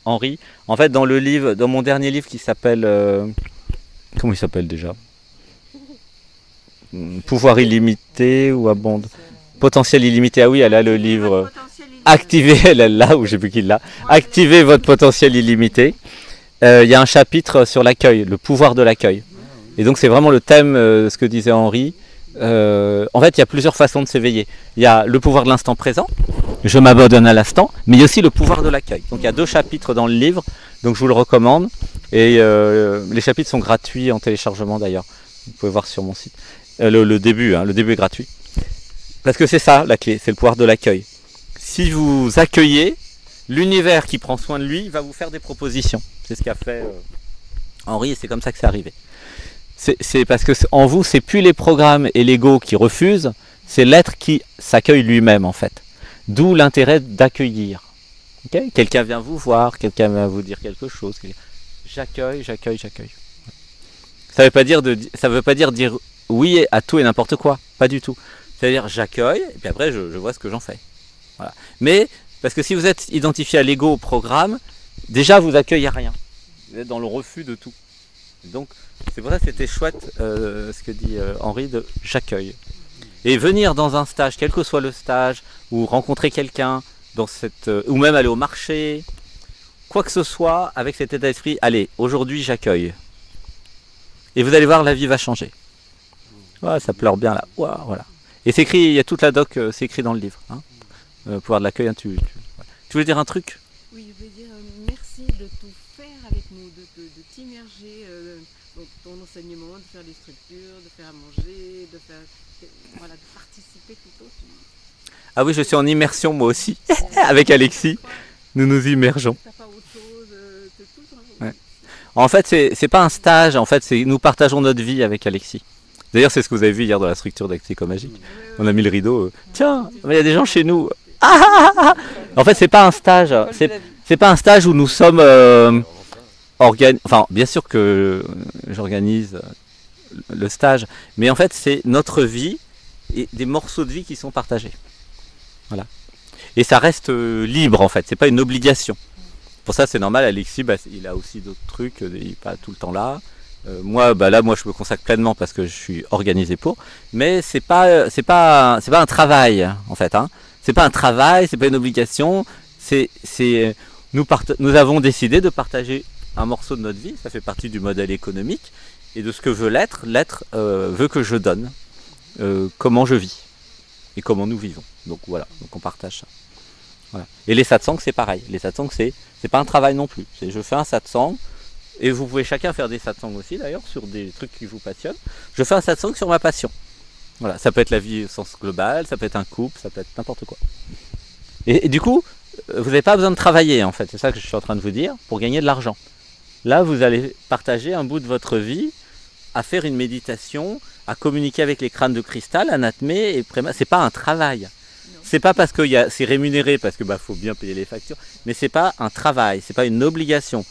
Henri. En fait dans mon dernier livre qui s'appelle comment il s'appelle déjà, Pouvoir illimité ou abondance, potentiel illimité. Ah oui, elle a le livre Activez, elle est là ou je sais plus qui l'a. Activez votre potentiel illimité. Il y a un chapitre sur l'accueil, le pouvoir de l'accueil. Et donc c'est vraiment le thème, ce que disait Henri. En fait, il y a plusieurs façons de s'éveiller. Il y a le pouvoir de l'instant présent, je m'abandonne à l'instant, mais il y a aussi le pouvoir de l'accueil. Donc il y a 2 chapitres dans le livre, donc je vous le recommande. Et les chapitres sont gratuits en téléchargement d'ailleurs. Vous pouvez voir sur mon site. Le début est gratuit. Parce que c'est ça la clé, c'est le pouvoir de l'accueil. Si vous accueillez, l'univers qui prend soin de lui va vous faire des propositions. C'est ce qu'a fait Henri et c'est comme ça que c'est arrivé. C'est parce que en vous, c'est plus les programmes et l'ego qui refusent, c'est l'être qui s'accueille lui-même en fait. D'où l'intérêt d'accueillir. Okay, quelqu'un vient vous voir, quelqu'un vient vous dire quelque chose. J'accueille. Ça veut pas dire dire oui à tout et n'importe quoi, pas du tout. C'est-à-dire j'accueille et puis après je vois ce que j'en fais. Voilà. Mais parce que si vous êtes identifié à l'ego, au programme, déjà vous accueillez rien. Vous êtes dans le refus de tout. Donc c'est pour ça que c'était chouette ce que dit Henri de j'accueille. Et venir dans un stage, quel que soit le stage, ou rencontrer quelqu'un, ou même aller au marché, quoi que ce soit, avec cet état d'esprit, allez, aujourd'hui j'accueille. Et vous allez voir, la vie va changer. Ouais, ça pleure bien là. Ouais, voilà. Et c'est écrit, il y a toute la doc, c'est écrit dans le livre. Hein. Pouvoir de l'accueil, hein, tu voulais dire un truc? Oui, je voulais dire merci de tout faire avec nous, de t'immerger dans ton enseignement, de faire des structures, de faire à manger, de participer plutôt. Ah oui, je suis en immersion moi aussi, avec Alexis. Nous nous immergeons. Ouais. En fait, c'est pas un stage, en fait, nous partageons notre vie avec Alexis. D'ailleurs, c'est ce que vous avez vu hier dans la structure d'Axico Magique. On a mis le rideau. Tiens, il y a des gens chez nous. En fait, c'est pas un stage. C'est pas un stage où nous sommes enfin, bien sûr que j'organise le stage, mais en fait, c'est notre vie et des morceaux de vie qui sont partagés. Voilà. Et ça reste libre, en fait. C'est pas une obligation. Pour ça, c'est normal. Alexis, il a aussi d'autres trucs. Il n'est pas tout le temps là. Moi, moi, je me consacre pleinement parce que je suis organisé pour. Mais c'est pas un travail, en fait. Hein. C'est pas un travail, c'est pas une obligation. Nous avons décidé de partager un morceau de notre vie. Ça fait partie du modèle économique et de ce que veut l'être. L'être veut que je donne comment je vis et comment nous vivons. Donc voilà, donc on partage ça. Voilà. Et les satsangs, c'est pareil. Les satsangs, c'est pas un travail non plus. Je fais un satsang. Et vous pouvez chacun faire des satsangs aussi d'ailleurs sur des trucs qui vous passionnent. Je fais un satsang sur ma passion. Voilà, ça peut être la vie au sens global, ça peut être un couple, ça peut être n'importe quoi. Et du coup, vous n'avez pas besoin de travailler en fait, c'est ça que je suis en train de vous dire, pour gagner de l'argent. Là, vous allez partager un bout de votre vie à faire une méditation, à communiquer avec les crânes de cristal, anatmé et préma. C'est pas un travail. c'est pas parce que c'est rémunéré, parce que faut bien payer les factures, mais c'est pas un travail, c'est pas une obligation.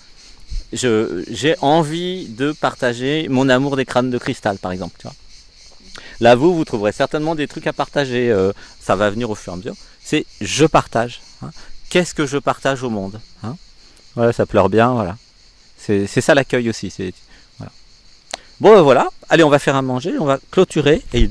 J'ai envie de partager mon amour des crânes de cristal, par exemple. Tu vois. Là, vous trouverez certainement des trucs à partager. Ça va venir au fur et à mesure. C'est je partage. Hein. Qu'est-ce que je partage au monde, hein. Voilà, ça pleure bien. Voilà. C'est ça l'accueil aussi. Voilà. Bon, voilà. Allez, on va faire à manger. On va clôturer. Et